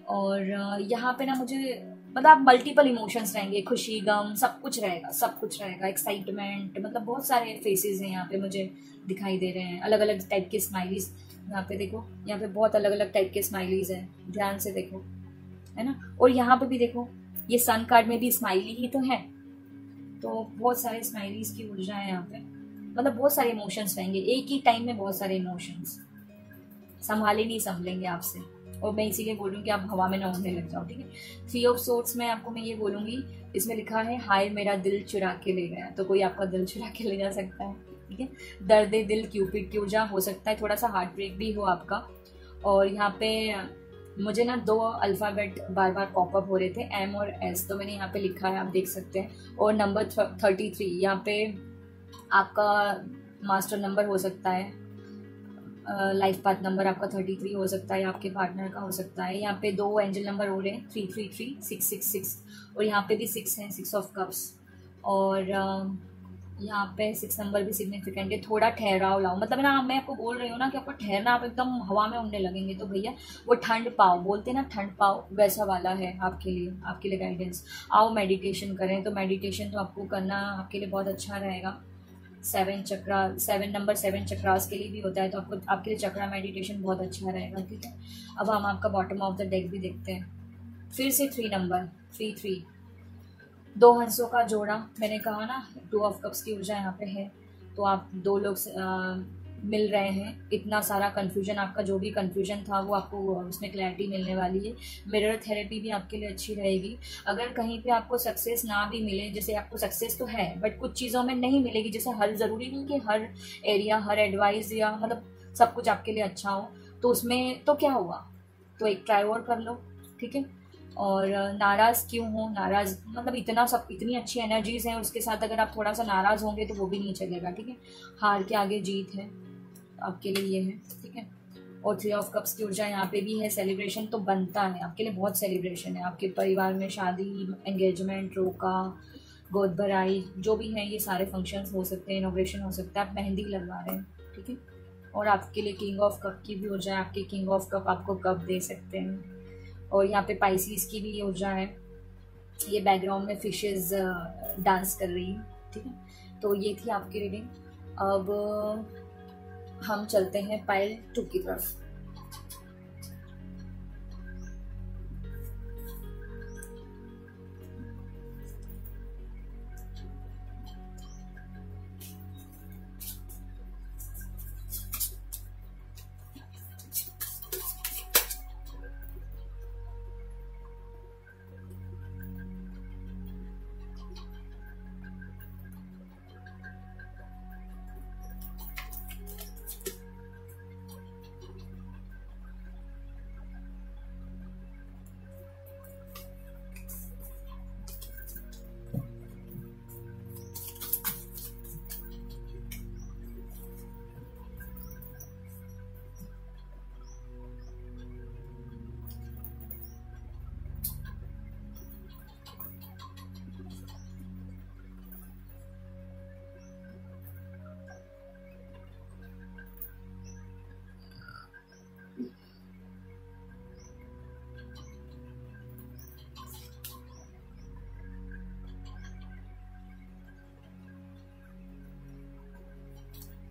और यहाँ पे ना मुझे मतलब मल्टीपल इमोशंस रहेंगे, खुशी गम सब कुछ रहेगा, सब कुछ रहेगा, एक्साइटमेंट, मतलब बहुत सारे फेसेस हैं यहाँ पे मुझे दिखाई दे रहे हैं, अलग अलग टाइप के स्माइलीज। यहाँ पे देखो, यहाँ पे बहुत अलग अलग टाइप के स्माइलीज हैं, ध्यान से देखो, है ना। और यहाँ पे भी देखो, ये सन कार्ड में भी स्माइली ही तो है, तो बहुत सारे स्माइलीज की ऊर्जा है यहाँ पे, मतलब बहुत सारे इमोशंस रहेंगे एक ही टाइम में, बहुत सारे इमोशंस संभाले नहीं संभलेंगे आपसे। और मैं इसीलिए बोल रही हूँ कि आप हवा में ना उड़ने लग जाओ, ठीक है। 3 ऑफ सोर्ड्स में आपको मैं ये बोलूँगी, इसमें लिखा है हाय मेरा दिल चुरा के ले गया, तो कोई आपका दिल चुरा के ले जा सकता है, ठीक है। दर्द दिल, क्यूपिड की ऊर्जा हो सकता है, थोड़ा सा हार्ट ब्रेक भी हो आपका। और यहाँ पे मुझे ना 2 अल्फ़ाबेट बार बार पॉपअप हो रहे थे, M और S, तो मैंने यहाँ पे लिखा है, आप देख सकते हैं। और नंबर 33, यहाँ पे आपका मास्टर नंबर हो सकता है, लाइफ पाथ नंबर आपका 33 हो सकता है, आपके पार्टनर का हो सकता है। यहाँ पे 2 एंजल नंबर हो रहे हैं, 333 666, और यहाँ पे भी 6 है, 6 ऑफ कप्स। और यहाँ पे 6 नंबर भी सिग्निफिकेंट है। थोड़ा ठहराव लाओ, मतलब ना मैं आपको बोल रही हूँ ना कि आपको ठहरना, आप एकदम हवा में उड़ने लगेंगे तो भैया वो ठंड पाओ, बोलते हैं ना ठंड पाओ, वैसा वाला है आपके लिए गाइडेंस। आओ मेडिटेशन करें, तो मेडिटेशन तो आपको करना आपके लिए बहुत अच्छा रहेगा। 7 नंबर 7 चक्रास के लिए भी होता है, तो आपको आपके लिए चक्रा मेडिटेशन बहुत अच्छा रहेगा, ठीक है। अब हम आपका बॉटम ऑफ द डेक भी देखते हैं। फिर से 3 नंबर 3 2 हंसों का जोड़ा, मैंने कहा ना 2 ऑफ कप्स की ऊर्जा यहाँ पे है, तो आप 2 लोग मिल रहे हैं। इतना सारा कन्फ्यूजन, आपका जो भी कन्फ्यूजन था वो आपको उसमें क्लैरिटी मिलने वाली है। मिरर थेरेपी भी आपके लिए अच्छी रहेगी। अगर कहीं पे आपको सक्सेस ना भी मिले, जैसे आपको सक्सेस तो है बट कुछ चीज़ों में नहीं मिलेगी, जैसे हर ज़रूरी नहीं कि हर एरिया, हर एडवाइस या मतलब सब कुछ आपके लिए अच्छा हो, तो उसमें तो क्या हुआ, तो एक ट्राई और कर लो, ठीक है। और नाराज़ क्यों हो, नाराज़ मतलब इतनी अच्छी एनर्जीज हैं, उसके साथ अगर आप थोड़ा सा नाराज़ होंगे तो वो भी नहीं चलेगा, ठीक है। हार के आगे जीत है, आपके लिए ये है, ठीक है। और 3 ऑफ कप्स की ऊर्जा यहाँ पे भी है। सेलिब्रेशन तो बनता है आपके लिए, बहुत सेलिब्रेशन है आपके परिवार में, शादी, एंगेजमेंट, रोका, गोद भराई, जो भी है ये सारे फंक्शंस हो सकते हैं, इनॉग्रेशन हो सकता है, आप मेहंदी लगवा रहे हैं, ठीक है। और आपके लिए किंग ऑफ कप की भी ऊर्जा है, आपके किंग ऑफ कप आपको कप दे सकते हैं। और यहाँ पे पाइसिस की भी ऊर्जा है, ये बैकग्राउंड में फिशेस डांस कर रही है, ठीक है। तो ये थी आपकी रीडिंग। अब हम चलते हैं पाइल 2 की तरफ।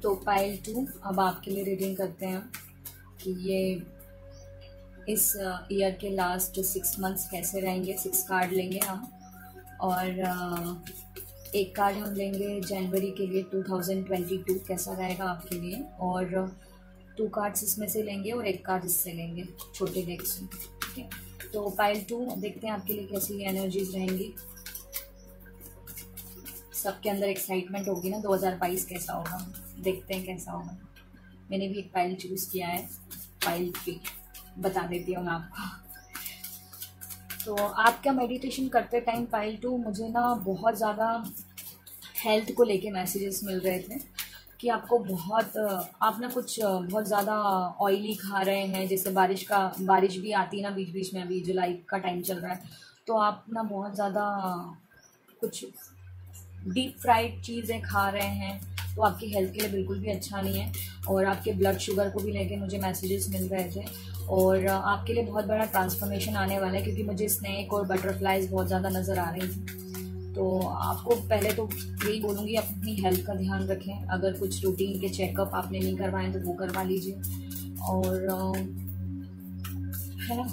तो पाइल 2 अब आपके लिए रीडिंग करते हैं कि ये इस ईयर के लास्ट 6 मंथ्स कैसे रहेंगे। 6 कार्ड लेंगे हम, और एक कार्ड हम लेंगे जनवरी के लिए 2022 कैसा रहेगा आपके लिए, और 2 कार्ड्स इसमें से लेंगे और एक कार्ड इससे लेंगे छोटे डेक से, ठीक है। तो पाइल 2 देखते हैं आपके लिए कैसी एनर्जीज रहेंगी। सबके अंदर एक्साइटमेंट होगी ना 2022 कैसा होगा, देखते हैं कैसा होगा। मैंने भी एक फाइल चूज़ किया है, फाइल 3 बता देती हूँ मैं आपको। तो आप क्या मेडिटेशन करते टाइम फाइल 2 मुझे ना बहुत ज़्यादा हेल्थ को लेके मैसेजेस मिल रहे थे कि आपको बहुत आप ना कुछ बहुत ज़्यादा ऑयली खा रहे हैं, जैसे बारिश भी आती है ना बीच बीच में, अभी जुलाई का टाइम चल रहा है, तो आप ना बहुत ज़्यादा कुछ डीप फ्राइड चीज़ें खा रहे हैं, तो आपकी हेल्थ के लिए बिल्कुल भी अच्छा नहीं है। और आपके ब्लड शुगर को भी लेके मुझे मैसेजेस मिल रहे थे, और आपके लिए बहुत बड़ा ट्रांसफॉर्मेशन आने वाला है, क्योंकि मुझे स्नेक और बटरफ्लाइज बहुत ज़्यादा नज़र आ रही थी। तो आपको पहले तो यही बोलूँगी, अपनी हेल्थ का ध्यान रखें। अगर कुछ रूटीन के चेकअप आपने नहीं करवाए तो वो करवा लीजिए। और है ना,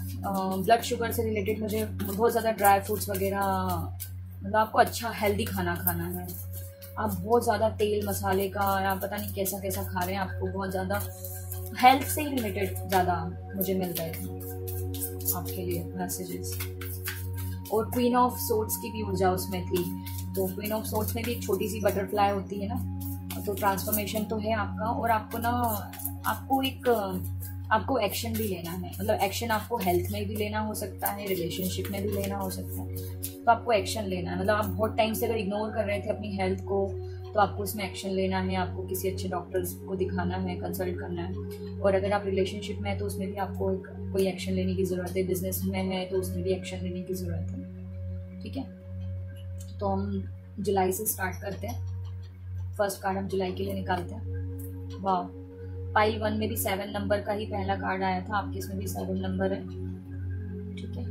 ब्लड शुगर से रिलेटेड मुझे बहुत ज़्यादा ड्राई फ्रूट्स वगैरह, मतलब आपको अच्छा हेल्दी खाना खाना है। आप बहुत ज़्यादा तेल मसाले का या पता नहीं कैसा कैसा खा रहे हैं, आपको बहुत ज़्यादा हेल्थ से ही रिलेटेड ज़्यादा मुझे मिल रहे थे आपके लिए मैसेजेस। और क्वीन ऑफ सोर्ड्स की भी ऊर्जा उसमें थी, तो क्वीन ऑफ सोर्ड्स में भी एक छोटी सी बटरफ्लाई होती है ना, तो ट्रांसफॉर्मेशन तो है आपका। और आपको ना आपको एक्शन भी लेना है, मतलब एक्शन आपको हेल्थ में भी लेना हो सकता है, रिलेशनशिप में भी लेना हो सकता है, तो आपको एक्शन लेना है। मतलब आप बहुत टाइम से अगर इग्नोर कर रहे थे अपनी हेल्थ को, तो आपको उसमें एक्शन लेना है, आपको किसी अच्छे डॉक्टर्स को दिखाना है, कंसल्ट करना है। और अगर आप रिलेशनशिप में है तो उसमें भी आपको कोई एक्शन लेने की ज़रूरत है, बिजनेस में है तो उसमें भी एक्शन लेने की ज़रूरत है। ठीक है, तो हम जुलाई से स्टार्ट करते हैं। फर्स्ट कार्ड हम जुलाई के लिए निकालते हैं। वाह, फाइल 1 में भी 7 नंबर का ही पहला कार्ड आया था, आपके इसमें भी 7 नंबर है। ठीक है,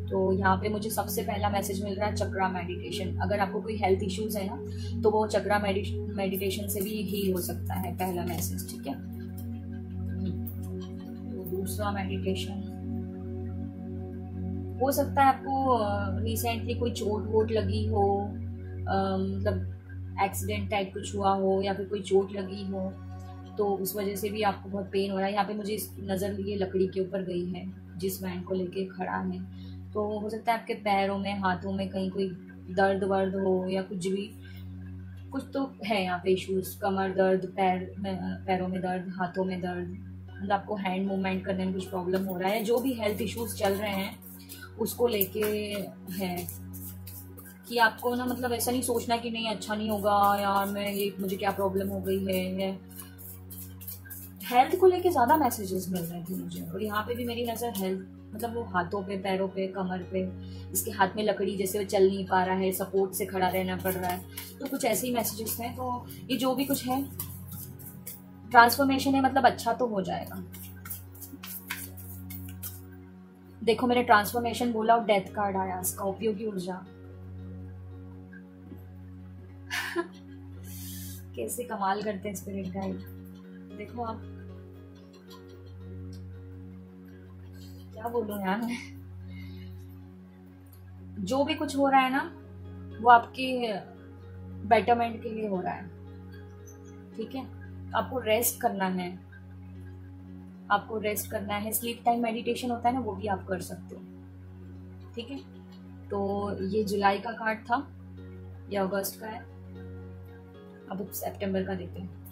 तो यहाँ पे मुझे सबसे पहला मैसेज मिल रहा है चक्रा मेडिटेशन। अगर आपको कोई हेल्थ इश्यूज है ना, तो वो चक्रा मेडिटेशन से भी हील हो सकता है, पहला मैसेज। ठीक है, तो दूसरा मेडिटेशन हो सकता है आपको रिसेंटली कोई चोट वोट लगी हो, मतलब एक्सीडेंट टाइप कुछ हुआ हो, या फिर कोई चोट लगी हो, तो उस वजह से भी आपको बहुत पेन हो रहा है। यहाँ पे मुझे नज़र ये लकड़ी के ऊपर गई है जिस बैंड को लेके खड़ा है, तो हो सकता है आपके पैरों में हाथों में कहीं कोई दर्द वर्द हो, या कुछ तो है यहाँ पे इश्यूज, कमर दर्द, पैरों में दर्द, हाथों में दर्द, मतलब आपको हैंड मूवमेंट करने में कुछ प्रॉब्लम हो रहा है। जो भी हेल्थ इश्यूज चल रहे हैं उसको लेके है कि आपको ना, मतलब ऐसा नहीं सोचना कि नहीं अच्छा नहीं होगा यार, मुझे क्या प्रॉब्लम हो गई है। हेल्थ को लेके ज़्यादा मैसेजेस मिल रहे थे मुझे, और यहाँ पे भी मेरी नज़र हेल्थ, मतलब वो हाथों पे, पैरों पे, कमर पे, इसके हाथ में लकड़ी, जैसे वो चल नहीं पा रहा है, सपोर्ट से खड़ा रहना पड़ रहा है, तो कुछ ऐसे ही मैसेजेस हैं। तो ये जो भी कुछ है ट्रांसफॉर्मेशन है, मतलब अच्छा तो हो जाएगा। देखो मैंने ट्रांसफॉर्मेशन बोला और डेथ कार्ड आया, इसका उपयोगी ऊर्जा। कैसे कमाल करते हैं स्पिरिट गाइड। देखो आप, क्या बोलूं यार मैं, जो भी कुछ हो रहा है ना वो आपके बेटरमेंट के लिए हो रहा है। ठीक है, आपको रेस्ट करना है, आपको रेस्ट करना है। स्लीप टाइम मेडिटेशन होता है ना, वो भी आप कर सकते हो। ठीक है, तो ये जुलाई का कार्ड था, ये अगस्त का है, अब सितंबर का देखते हैं।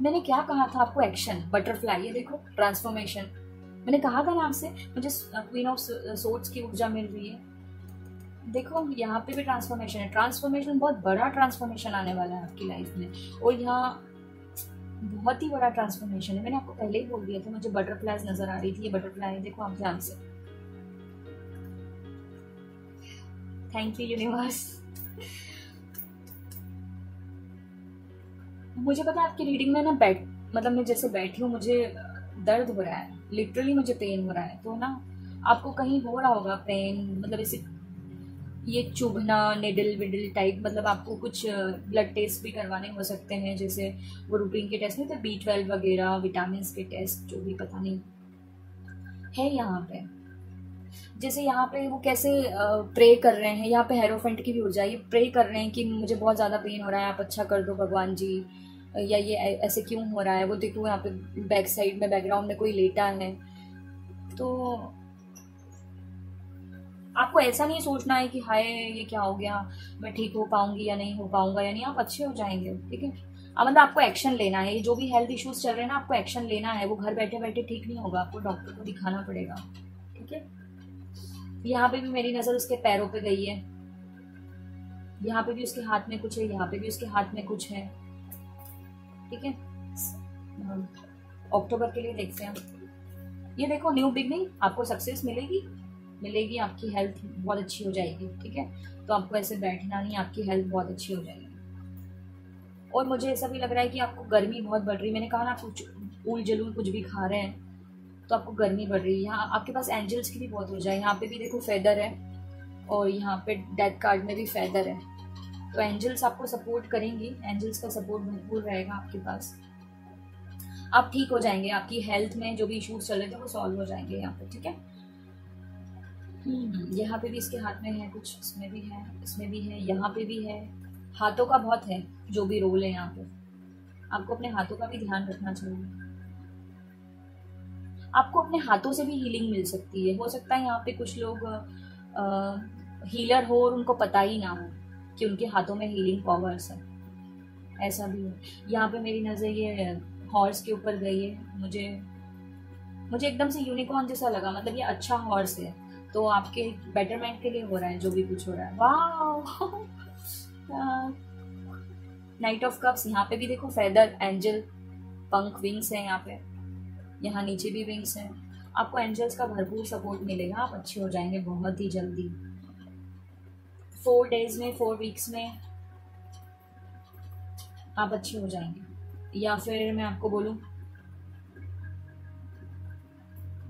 मैंने क्या कहा था आपको, एक्शन, बटरफ्लाई, ये देखो ट्रांसफॉर्मेशन, मैंने कहा था ना आपसे मुझे क्वीन ऑफ सोर्ड्स की ऊर्जा मिल रही है। देखो यहाँ पे भी ट्रांसफॉर्मेशन है, ट्रांसफॉर्मेशन, बहुत बड़ा ट्रांसफॉर्मेशन आने वाला है आपकी लाइफ में, और यहाँ बहुत ही बड़ा ट्रांसफॉर्मेशन है। मैंने आपको पहले ही बोल दिया था, मुझे बटरफ्लाईज नजर आ रही थी, ये बटरफ्लाई देखो आप ध्यान से। Thank you universe. मुझे पता है आपकी रीडिंग में ना मतलब मैं जैसे बैठी हूँ, मुझे दर्द हो रहा है, लिटरली मुझे पेन हो रहा है, तो ना आपको कहीं हो रहा होगा पेन, मतलब ऐसे ये चुभना, निडल विडल टाइप, मतलब आपको कुछ ब्लड टेस्ट भी करवाने हो सकते हैं, जैसे वो रूटीन के टेस्ट नहीं थे, B12 वगैरह, विटामिन के टेस्ट, जो भी पता नहीं है यहाँ पे। जैसे यहाँ पे वो कैसे प्रे कर रहे हैं, यहाँ पे हेरोफेंट की भी ऊर्जा, ये प्रे कर रहे हैं कि मुझे बहुत ज़्यादा पेन हो रहा है, आप अच्छा कर दो भगवान जी, या ये ऐसे क्यों हो रहा है। वो देखो यहाँ पे बैक साइड में बैकग्राउंड में कोई लेटा है, तो आपको ऐसा नहीं सोचना है कि हाय ये क्या हो गया, मैं ठीक हो पाऊंगी या नहीं हो पाऊंगा या नहीं, आप अच्छे हो जाएंगे, ठीक है। अब मतलब आपको एक्शन लेना है, ये जो भी हेल्थ इश्यूज चल रहे हैं ना, आपको एक्शन लेना है, वो घर बैठे बैठे ठीक नहीं होगा, आपको डॉक्टर को दिखाना पड़ेगा, ठीक है। यहाँ पे भी मेरी नजर उसके पैरों पे गई है, यहाँ पे भी उसके हाथ में कुछ है, यहाँ पे भी उसके हाथ में कुछ है, ठीक है। अक्टूबर के लिए देखते हैं। ये देखो न्यू बिगनिंग, आपको सक्सेस मिलेगी, मिलेगी, आपकी हेल्थ बहुत अच्छी हो जाएगी, ठीक है। तो आपको ऐसे बैठना नहीं, आपकी हेल्थ बहुत अच्छी हो जाएगी। और मुझे ऐसा भी लग रहा है कि आपको गर्मी बहुत बढ़ रही है, मैंने कहा ना कुछ ऊल जलूल कुछ भी खा रहे हैं तो आपको गर्मी बढ़ रही है। यहाँ आपके पास एंजल्स की भी बहुत हो जाए, यहाँ पे भी देखो फेदर है और यहाँ पे डेथ कार्ड में भी फेदर है, तो एंजल्स आपको सपोर्ट करेंगी, एंजल्स का सपोर्ट भरपूर रहेगा आपके पास, आप ठीक हो जाएंगे, आपकी हेल्थ में जो भी इश्यूज चल रहे थे वो सॉल्व हो जाएंगे यहाँ पे, ठीक है। यहाँ पे भी इसके हाथ में है कुछ, इसमें भी है, इसमें भी है, यहाँ पे भी है, हाथों का बहुत है जो भी रोल है यहाँ पे, आपको अपने हाथों का भी ध्यान रखना चाहिए। आपको अपने हाथों से भी हीलिंग मिल सकती है, हो सकता है यहाँ पे कुछ लोग हीलर हो और उनको पता ही ना हो कि उनके हाथों में हीलिंग पावर्स है, ऐसा भी है। यहाँ पे मेरी नजर ये हॉर्स के ऊपर गई है, मुझे एकदम से यूनिकॉर्न जैसा लगा, मतलब ये अच्छा हॉर्स है, तो आपके बेटरमेंट के लिए हो रहा है जो भी कुछ हो रहा है। वाह नाइट ऑफ कप्स, यहाँ पे भी देखो फेदर, एंजल, पंख, विंग्स है यहाँ पे, यहाँ नीचे भी विंग्स हैं, आपको एंजल्स का भरपूर सपोर्ट मिलेगा, आप अच्छे हो जाएंगे बहुत ही जल्दी, 4 डेज में, 4 वीक्स में आप अच्छे हो जाएंगे, या फिर मैं आपको बोलूं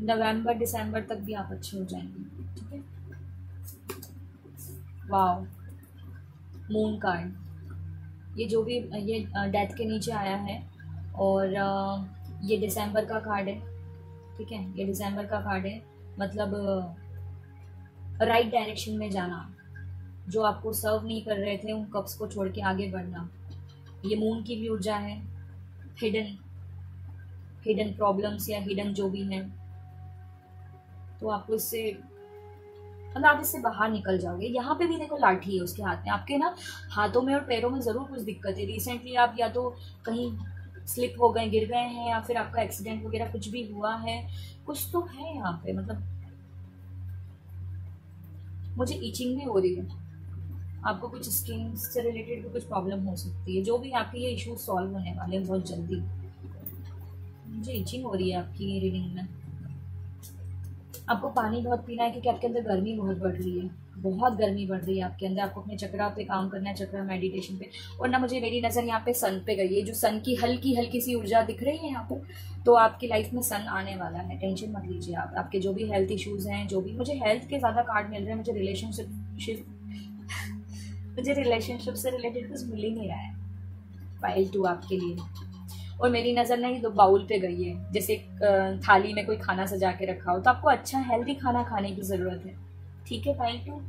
नवंबर दिसंबर तक भी आप अच्छे हो जाएंगे, ठीक है। वाओ मून कार्ड, ये जो भी ये डेथ के नीचे आया है, और ये दिसंबर का कार्ड है, ठीक है, ये दिसंबर का कार्ड है, मतलब राइट डायरेक्शन में जाना, जो आपको सर्व नहीं कर रहे थे उन कप्स को छोड़ के आगे बढ़ना, ये मून की भी ऊर्जा है, हिडन हिडन प्रॉब्लम्स या हिडन जो भी है, तो आपको इससे मतलब आप इससे बाहर निकल जाओगे। यहाँ पे भी देखो लाठी है उसके हाथ में, आपके ना हाथों में और पैरों में जरूर कुछ दिक्कत है, रिसेंटली आप या तो कहीं स्लिप हो गए, गिर गए हैं, या फिर आपका एक्सीडेंट वगैरह कुछ भी हुआ है, कुछ तो है यहाँ पे, मतलब मुझे ईचिंग भी हो रही है, आपको कुछ स्किन से रिलेटेड भी कुछ प्रॉब्लम हो सकती है, जो भी आपके ये इश्यूज सॉल्व होने वाले हैं बहुत जल्दी। मुझे ईचिंग हो रही है आपकी रीडिंग में। आपको पानी बहुत पीना है क्योंकि आपके अंदर गर्मी बहुत बढ़ रही है, बहुत गर्मी बढ़ रही है आपके अंदर, आपको अपने चक्रा पे काम करना है, चक्रा मेडिटेशन पे। और ना मुझे मेरी नज़र यहाँ पे सन पे गई है, जो सन की हल्की हल्की सी ऊर्जा दिख रही है यहाँ पे, तो आपकी लाइफ में सन आने वाला है, टेंशन मत लीजिए आप। आपके जो भी हेल्थ इश्यूज हैं, जो भी, मुझे हेल्थ के ज़्यादा कार्ड मिल रहे हैं, मुझे रिलेशनशिप से रिलेटेड कुछ मिल ही नहीं रहा है। फाइल 2 आपके लिए। और मेरी नज़र ना ये 2 बाउल पे गई है, जैसे थाली में कोई खाना सजा के रखा हो, तो आपको अच्छा हेल्दी खाना खाने की ज़रूरत है, ठीक है। फाइल 2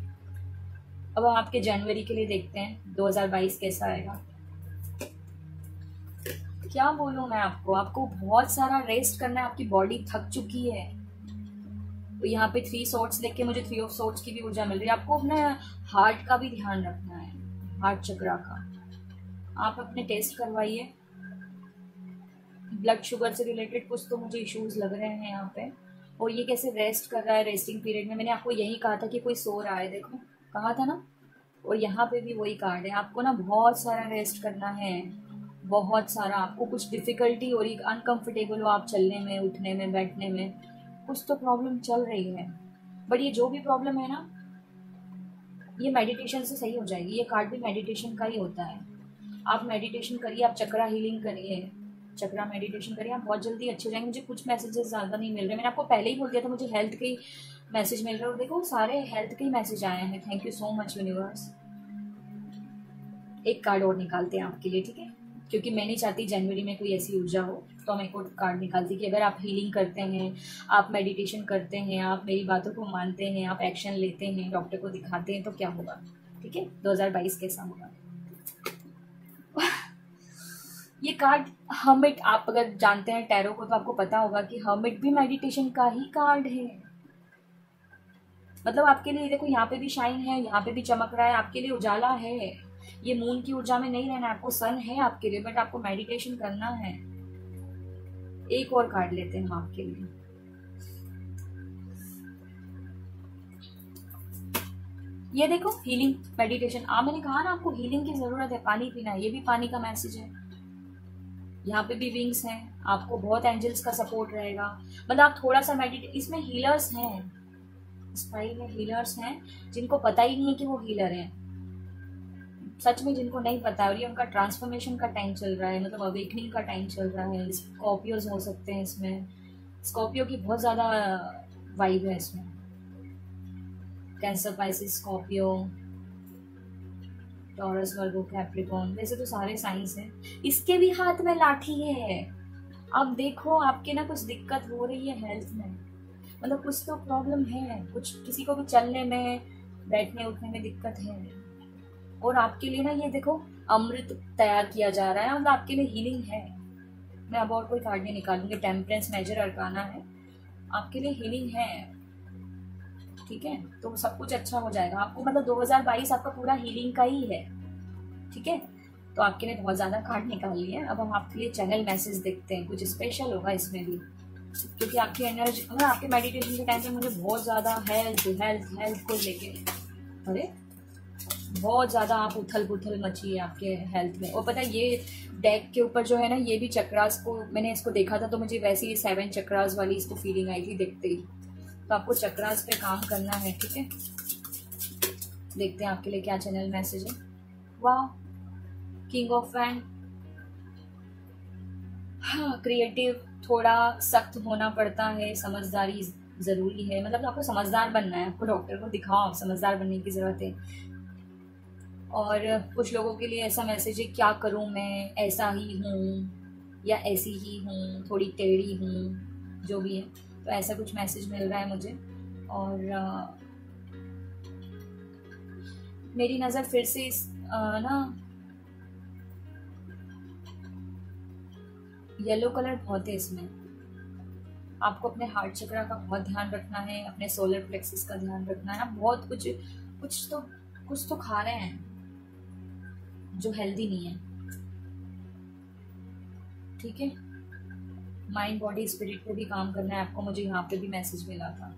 अब हम आपके जनवरी के लिए देखते हैं 2022 कैसा आएगा। क्या बोलूं मैं आपको बहुत सारा रेस्ट करना है, आपकी बॉडी थक चुकी है। तो यहाँ पे 3 सॉर्ट्स देख के मुझे 3 ऑफ सॉर्ट्स की भी ऊर्जा मिल रही है। आपको अपने हार्ट का भी ध्यान रखना है, हार्ट चक्रा का। आप अपने टेस्ट करवाइए, ब्लड शुगर से रिलेटेड कुछ तो मुझे इश्यूज लग रहे हैं यहाँ पे। और ये कैसे रेस्ट कर रहा है रेस्टिंग पीरियड में, मैंने आपको यही कहा था कि कोई सो रहा है, देखो कहा था ना। और यहाँ पे भी वही कार्ड है, आपको ना बहुत सारा रेस्ट करना है, बहुत सारा। आपको कुछ डिफिकल्टी हो रही, अनकंफर्टेबल हो आप चलने में, उठने में, बैठने में, कुछ तो प्रॉब्लम चल रही है। बट ये जो भी प्रॉब्लम है ना, ये मेडिटेशन से सही हो जाएगी। ये कार्ड भी मेडिटेशन का ही होता है। आप मेडिटेशन करिए, आप चक्रा हीलिंग करिए, चक्रा मेडिटेशन करिए, आप बहुत जल्दी अच्छे हो जाएंगे। मुझे कुछ मैसेजेस ज़्यादा नहीं मिल रहे, मैंने आपको पहले ही बोल दिया था मुझे हेल्थ के ही मैसेज मिल रहे हैं। और देखो सारे हेल्थ के ही मैसेज आए हैं, thank you so much universe. एक कार्ड और निकालते हैं आपके लिए, ठीक है, क्योंकि मैं नहीं चाहती जनवरी में कोई ऐसी ऊर्जा हो, तो मैं एक और कार्ड निकालती कि अगर आप हीलिंग करते हैं, आप मेडिटेशन करते हैं, आप मेरी बातों को मानते हैं, आप एक्शन लेते हैं, डॉक्टर को दिखाते हैं, तो क्या होगा, ठीक है, 2022 कैसा होगा। ये कार्ड हर्मिट, आप अगर जानते हैं टैरो को तो आपको पता होगा कि हर्मिट भी मेडिटेशन का ही कार्ड है। मतलब आपके लिए देखो, यहाँ पे भी शाइन है, यहाँ पे भी चमक रहा है, आपके लिए उजाला है। ये मून की ऊर्जा में नहीं रहना है आपको, सन है आपके लिए, बट आपको मेडिटेशन करना है। एक और कार्ड लेते हैं हम आपके लिए। ये देखो, हीलिंग मेडिटेशन। मैंने कहा ना आपको हीलिंग की जरूरत है, पानी पीना है, ये भी पानी का मैसेज है। यहाँ पे भी विंग्स हैं, आपको बहुत एंजल्स का सपोर्ट रहेगा। मतलब आप थोड़ा सा इसमें हीलर्स हैं, स्पाई में हीलर्स हैं जिनको पता ही नहीं है कि वो हीलर हैं, सच में जिनको नहीं पता है। और ये उनका ट्रांसफॉर्मेशन का टाइम चल रहा है, मतलब अवेकनिंग का टाइम चल रहा है। स्कॉर्पियोज हो सकते हैं इसमें, स्कॉर्पियो की बहुत ज़्यादा वाइब है इसमें। कैंसर, पाइसिस, स्कॉर्पियो, टॉरस, वर्गो, कैप्रिकॉर्न, वैसे तो सारे साइंस हैं। इसके भी हाथ में लाठी है। अब देखो, आपके ना कुछ दिक्कत हो रही है हेल्थ में, मतलब कुछ तो प्रॉब्लम है, कुछ किसी को भी चलने में, बैठने उठने में दिक्कत है। और आपके लिए ना ये देखो, अमृत तैयार किया जा रहा है, मतलब आपके लिए हीलिंग है। मैं अब और कोई कार्ड नहीं निकालूंगी, टेम्परेंस मेजर अरकाना है, आपके लिए हीलिंग है। ठीक है, तो सब कुछ अच्छा हो जाएगा आपको, मतलब 2022 आपका पूरा हीलिंग का ही है। ठीक है, तो आपके लिए बहुत ज्यादा कार्ड निकाल लिए। अब हम आपके लिए चैनल मैसेज देखते हैं, कुछ स्पेशल होगा इसमें भी, क्योंकि आपकी एनर्जी, मतलब आपके मेडिटेशन के टाइम पे मुझे बहुत ज्यादा हेल्थ हेल्थ हेल्थ को लेके, अरे बहुत ज्यादा आप उथल पुथल मची है आपके हेल्थ में। और पता है, ये डेक के ऊपर जो है ना, ये भी चक्रास को, मैंने इसको देखा था तो मुझे वैसे ही 7 चक्रास वाली इसको फीलिंग आई थी देखते ही। तो आपको चक्रास पे काम करना है। ठीक है, देखते हैं आपके लिए क्या चैनल मैसेज है। वाह, किंग ऑफ वैंड। हाँ, क्रिएटिव, थोड़ा सख्त होना पड़ता है, समझदारी जरूरी है, मतलब आपको समझदार बनना है, आपको डॉक्टर को दिखाओ, समझदार बनने की जरूरत है। और कुछ लोगों के लिए ऐसा मैसेज है, क्या करूं मैं, ऐसा ही हूँ या ऐसी ही हूँ, थोड़ी टेढ़ी हूँ, जो भी है। तो ऐसा कुछ मैसेज मिल रहा है मुझे। और मेरी नज़र फिर से इस ना येलो कलर बहुत है इसमें। आपको अपने हार्ट चक्रा का बहुत ध्यान रखना है, अपने सोलर प्लेक्सस का ध्यान रखना है। आप बहुत कुछ तो खा रहे हैं जो हेल्दी नहीं है। ठीक है, माइंड बॉडी स्पिरिट पे भी काम करना है आपको, मुझे यहाँ पे भी मैसेज मिला था।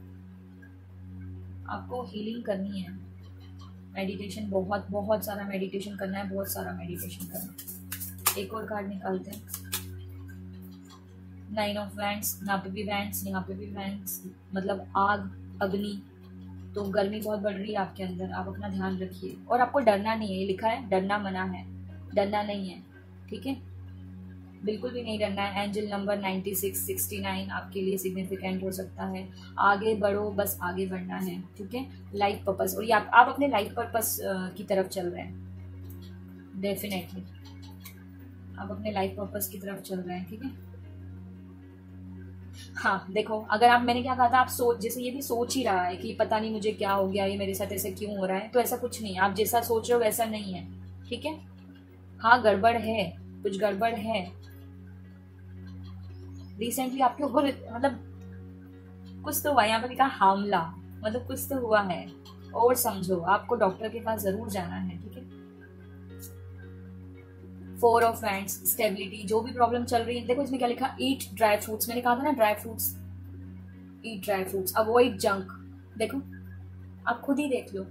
आपको हीलिंग करनी है, मेडिटेशन, बहुत बहुत सारा मेडिटेशन करना है, बहुत सारा मेडिटेशन करना है। एक और कार्ड निकालते हैं। 9 ऑफ वैंड्स, यहाँ पे भी वैंड्स, यहाँ पे भी वैंड्स, मतलब आग, अग्नि। तो गर्मी बहुत बढ़ रही है आपके अंदर, आप अपना ध्यान रखिए। और आपको डरना नहीं है, ये लिखा है, डरना मना है, डरना नहीं है। ठीक है, बिल्कुल भी नहीं डरना है। एंजल नंबर 96, 69 आपके लिए सिग्निफिकेंट हो सकता है। आगे बढ़ो, बस आगे बढ़ना है। ठीक है, लाइफ पर्पस, और ये आप अपने लाइफ पर्पस की तरफ चल रहे हैं, डेफिनेटली आप अपने लाइफ पर्पस की तरफ चल रहे हैं। ठीक है, हाँ देखो, अगर आप, मैंने क्या कहा था, आप सोच, जैसे ये भी सोच ही रहा है कि पता नहीं मुझे क्या हो गया, ये मेरे साथ ऐसे क्यों हो रहा है, तो ऐसा कुछ नहीं है, आप जैसा सोच रहे हो वैसा नहीं है। ठीक है, हाँ गड़बड़ है, कुछ गड़बड़ है। रिसेंटली आपके ऊपर, मतलब कुछ तो हुआ, यहाँ पर लिखा हमला, मतलब कुछ तो हुआ है। और समझो, आपको डॉक्टर के पास जरूर जाना है। ठीक है, 4 ऑफ वैंड्स, स्टेबिलिटी, जो भी प्रॉब्लम चल रही है। देखो इसमें क्या लिखा, ईट ड्राई फ्रूट्स, मैंने कहा था ना ड्राई फ्रूट्स, ईट ड्राई फ्रूट्स, अवॉइड जंक। देखो, आप खुद ही देख लो,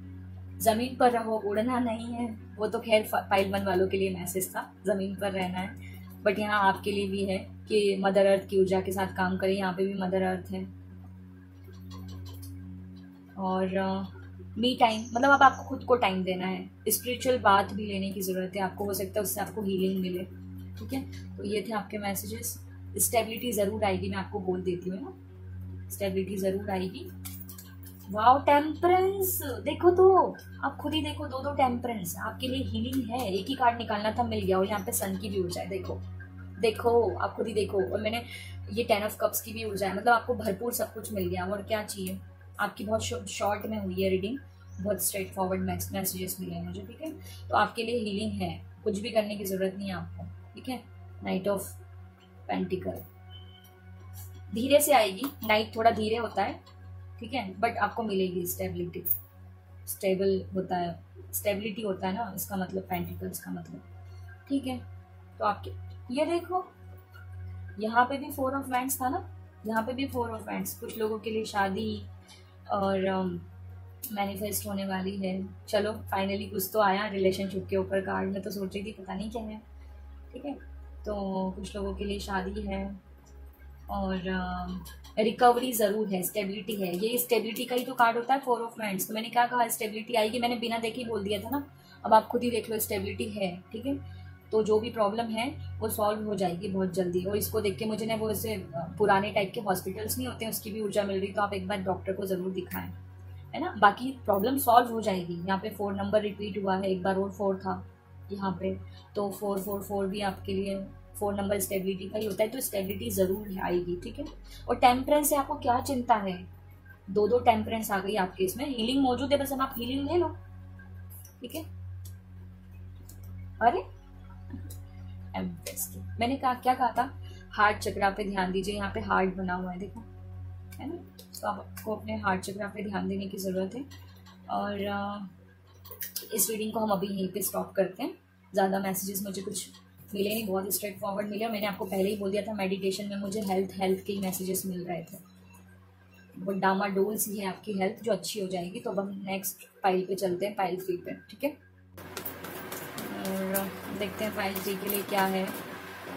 जमीन पर रहो, उड़ना नहीं है। वो तो खैर पाइल 1 वालों के लिए मैसेज था, जमीन पर रहना है। बट यहाँ आपके लिए भी है कि मदर अर्थ की ऊर्जा के साथ काम करें, यहाँ पे भी मदर अर्थ है। और मी टाइम, मतलब अब आपको खुद को टाइम देना है। स्पिरिचुअल बात भी लेने की ज़रूरत है आपको, हो सकता है उससे आपको हीलिंग मिले। ठीक है, तो ये थे आपके मैसेजेस। स्टेबिलिटी ज़रूर आएगी, मैं आपको बोल देती हूँ ना, स्टेबिलिटी ज़रूर आएगी। वाओ, टेम्परेंस, देखो तो, आप खुद ही देखो, 2 टेम्परेंस आपके लिए हीलिंग है। एक ही कार्ड निकालना था, मिल गया। और यहाँ पे सन की भी ऊर्जा है, देखो देखो, आप खुद ही देखो। और मैंने ये 10 ऑफ कप्स की भी ऊर्जा है, मतलब आपको भरपूर सब कुछ मिल गया। और क्या चाहिए आपकी, बहुत शॉर्ट में हुई है रीडिंग, बहुत स्ट्रेट फॉरवर्ड मैसेजेस मिले मुझे। ठीक है, तो आपके लिए हीलिंग है, कुछ भी करने की जरूरत नहीं है आपको। ठीक है, नाइट ऑफ पेंटिकल धीरे से आएगी, नाइट थोड़ा धीरे होता है। ठीक है, बट आपको मिलेगी स्टेबिलिटी। स्टेबल होता है, स्टेबिलिटी होता है ना, इसका मतलब पेंटिकल्स का मतलब। ठीक है, तो आपके ये देखो, यहाँ पे भी 4 ऑफ वैंड्स था ना, यहाँ पे भी 4 ऑफ वैंड्स। कुछ लोगों के लिए शादी और मैनिफेस्ट होने वाली है। चलो फाइनली कुछ तो आया रिलेशनशिप के ऊपर कार्ड में, तो सोच रही थी पता नहीं क्या है। ठीक है, तो कुछ लोगों के लिए शादी है और रिकवरी ज़रूर है, स्टेबिलिटी है। ये स्टेबिलिटी का ही तो कार्ड होता है 4 ऑफ वैंड्स। तो मैंने क्या कहा, स्टेबिलिटी आएगी, मैंने बिना देखे ही बोल दिया था ना। अब आप खुद ही देख लो, स्टेबिलिटी है। ठीक है, तो जो भी प्रॉब्लम है वो सॉल्व हो जाएगी बहुत जल्दी। और इसको देख के मुझे ना वो ऐसे पुराने टाइप के हॉस्पिटल्स नहीं होते हैं, उसकी भी ऊर्जा मिल रही। तो आप एक बार डॉक्टर को ज़रूर दिखाएं, है ना। बाकी प्रॉब्लम सॉल्व हो जाएगी। यहाँ पे 4 नंबर रिपीट हुआ है, एक बार और 4 था यहाँ पे, तो 4 4 4 भी आपके लिए 4 नंबर स्टेबिलिटी का ही होता है। तो स्टेबिलिटी ज़रूर आएगी। ठीक है, और टेम्परेंस से आपको क्या चिंता है, 2 2 टेम्परेंस आ गई आपके इसमें। हीलिंग मौजूद है, बस अब आप हीलिंग ले लो। ठीक है, अरे एम्प्रेस की मैंने कहा, क्या कहा था, हार्ट चक्रा पे ध्यान दीजिए। यहाँ पे हार्ट बना हुआ है देखो, है ना। तो आपको अपने हार्ट चक्रा पे ध्यान देने की ज़रूरत है। और इस रीडिंग को हम अभी यहीं पे स्टॉप करते हैं। ज़्यादा मैसेजेस मुझे कुछ मिले नहीं, बहुत स्ट्रेट फॉरवर्ड मिले। और मैंने आपको पहले ही बोल दिया था, मेडिटेशन में मुझे हेल्थ के ही मैसेजेस मिल रहे थे। वो डामाडोल सी है आपकी हेल्थ, जो अच्छी हो जाएगी। तो अब हम नेक्स्ट फाइल पे चलते हैं, फाइल 3 पे। ठीक है, और देखते हैं फाइल 3 के लिए क्या है।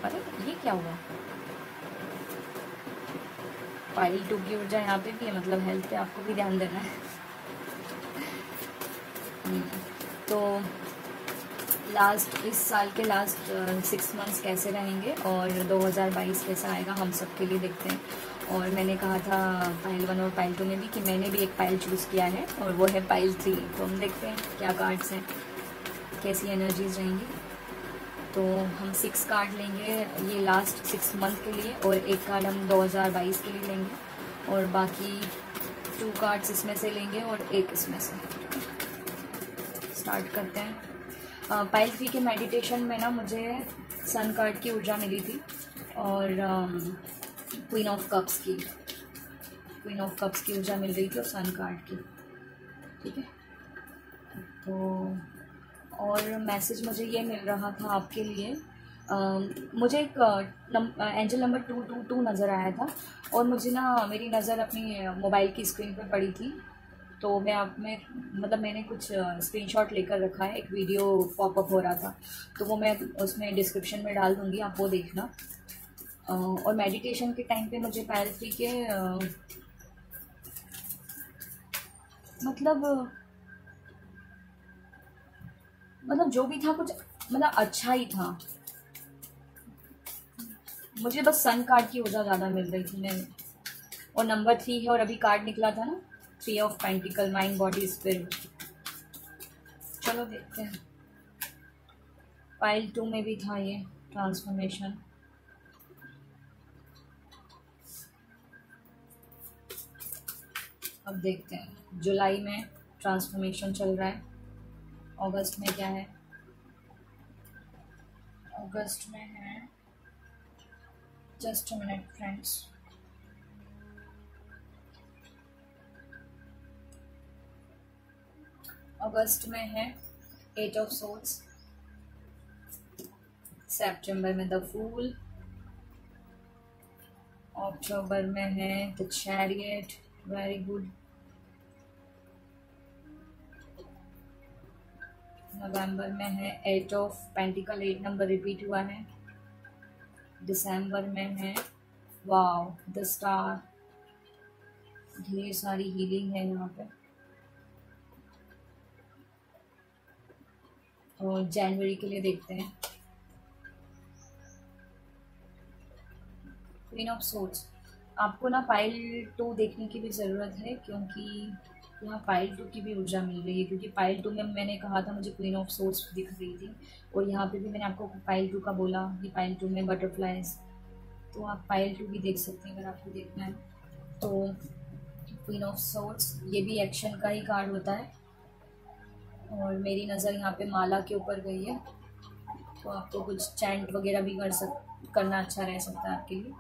अरे ये क्या हुआ, फाइल 2 की ऊर्जा यहाँ पे भी है, मतलब हेल्थ पे आपको भी ध्यान देना है। तो लास्ट, इस साल के लास्ट 6 मंथ्स कैसे रहेंगे और 2022 कैसा आएगा हम सब के लिए, देखते हैं। और मैंने कहा था फाइल 1 और फाइल 2 में भी कि मैंने भी एक फाइल चूज़ किया है, और वो है फाइल 3। तो हम देखते हैं क्या कार्ड्स हैं, कैसी एनर्जीज रहेंगी। तो हम 6 कार्ड लेंगे ये लास्ट 6 मंथ के लिए, और एक कार्ड हम 2022 के लिए लेंगे, और बाकी 2 कार्ड्स इसमें से लेंगे और एक इसमें से। स्टार्ट करते हैं। फाइल 3 के मेडिटेशन में ना मुझे सन कार्ड की ऊर्जा मिली थी, और क्वीन ऑफ कप्स की ऊर्जा मिल रही थी, और सन कार्ड की। ठीक है, तो और मैसेज मुझे ये मिल रहा था आपके लिए। मुझे एक एंजल नंबर 222 नज़र आया था, और मुझे ना मेरी नज़र अपनी मोबाइल की स्क्रीन पर पड़ी थी। तो मैंने कुछ स्क्रीनशॉट लेकर रखा है, एक वीडियो पॉपअप हो रहा था, तो वो मैं उसमें डिस्क्रिप्शन में डाल दूँगी, आप वो देखना। और मेडिटेशन के टाइम पे मुझे फाइल 3 के मतलब जो भी था कुछ मतलब अच्छा ही था। मुझे बस सन कार्ड की ऊर्जा ज़्यादा मिल रही थी मैं, और नंबर 3 है, और अभी कार्ड निकला था ना 3 of pentacle, mind body spirit. चलो देखते हैं, फाइल 2 में भी था ये ट्रांसफॉर्मेशन। अब देखते हैं, जुलाई में ट्रांसफॉर्मेशन चल रहा है, अगस्त में क्या है। अगस्त में है, जस्ट अ मिनट फ्रेंड्स, अगस्त में है 8 ऑफ सोर्ड्स, सितंबर में द फूल, अक्टूबर में है द चैरियट, वेरी गुड। नवंबर में है 8 ऑफ पेंटिकल, 8 नंबर रिपीट हुआ है। दिसंबर में है वाओ द स्टार, ढेर सारी हीलिंग है यहाँ पे। और जनवरी के लिए देखते हैं, क्वीन ऑफ सोर्ड्स। आपको ना फाइल 2 देखने की भी ज़रूरत है, क्योंकि यहाँ फाइल 2 की भी ऊर्जा मिल रही है। क्योंकि फाइल 2 में मैंने कहा था मुझे क्वीन ऑफ सोर्ड्स दिख रही थी, और यहाँ पे भी मैंने आपको फाइल 2 का बोला कि फाइल 2 में बटरफ्लाइज। तो आप फाइल 2 भी देख सकते हैं अगर आपको देखना है तो। क्वीन ऑफ सोर्ड्स ये भी एक्शन का ही कार्ड होता है, और मेरी नज़र यहाँ पे माला के ऊपर गई है, तो आपको कुछ चैंट वगैरह भी करना अच्छा रह सकता है आपके लिए।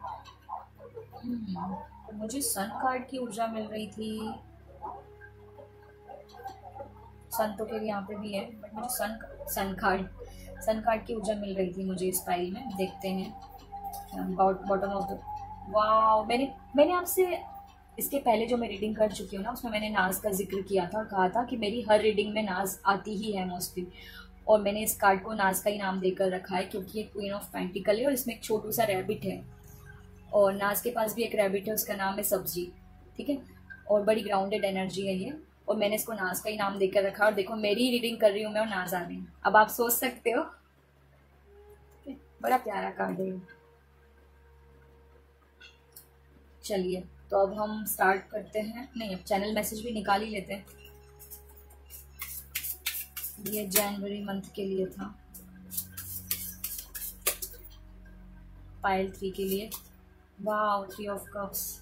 मुझे सन कार्ड की ऊर्जा मिल रही थी। सन तो फिर यहाँ पे भी है, बट मुझे सन कार्ड की ऊर्जा मिल रही थी मुझे इस फाइल में। देखते हैं बॉटम ऑफ द। वाह, मैंने आपसे इसके पहले जो मैं रीडिंग कर चुकी हूँ ना, उसमें मैंने नाज का जिक्र किया था और कहा था कि मेरी हर रीडिंग में नाज आती ही है मोस्टली। और मैंने इस कार्ड को नाज का ही नाम देकर रखा है क्योंकि ये क्वीन ऑफ पेंटिकल है और इसमें एक छोटू सा रैबिट है। और नाज के पास भी एक रैबिट है, उसका नाम है सब्जी। ठीक है, और बड़ी ग्राउंडेड एनर्जी है ये। और मैंने इसको नाज का ही नाम देकर रखा। और देखो, मेरी रीडिंग कर रही हूँ मैं और नाज आ रही है। अब आप सोच सकते हो, बड़ा प्यारा कार्ड है। चलिए, तो अब हम स्टार्ट करते हैं। नहीं, अब चैनल मैसेज भी निकाल ही लेते हैं। ये जनवरी मंथ के लिए था, पाइल 3 के लिए। वाह, 3 ऑफ कप्स,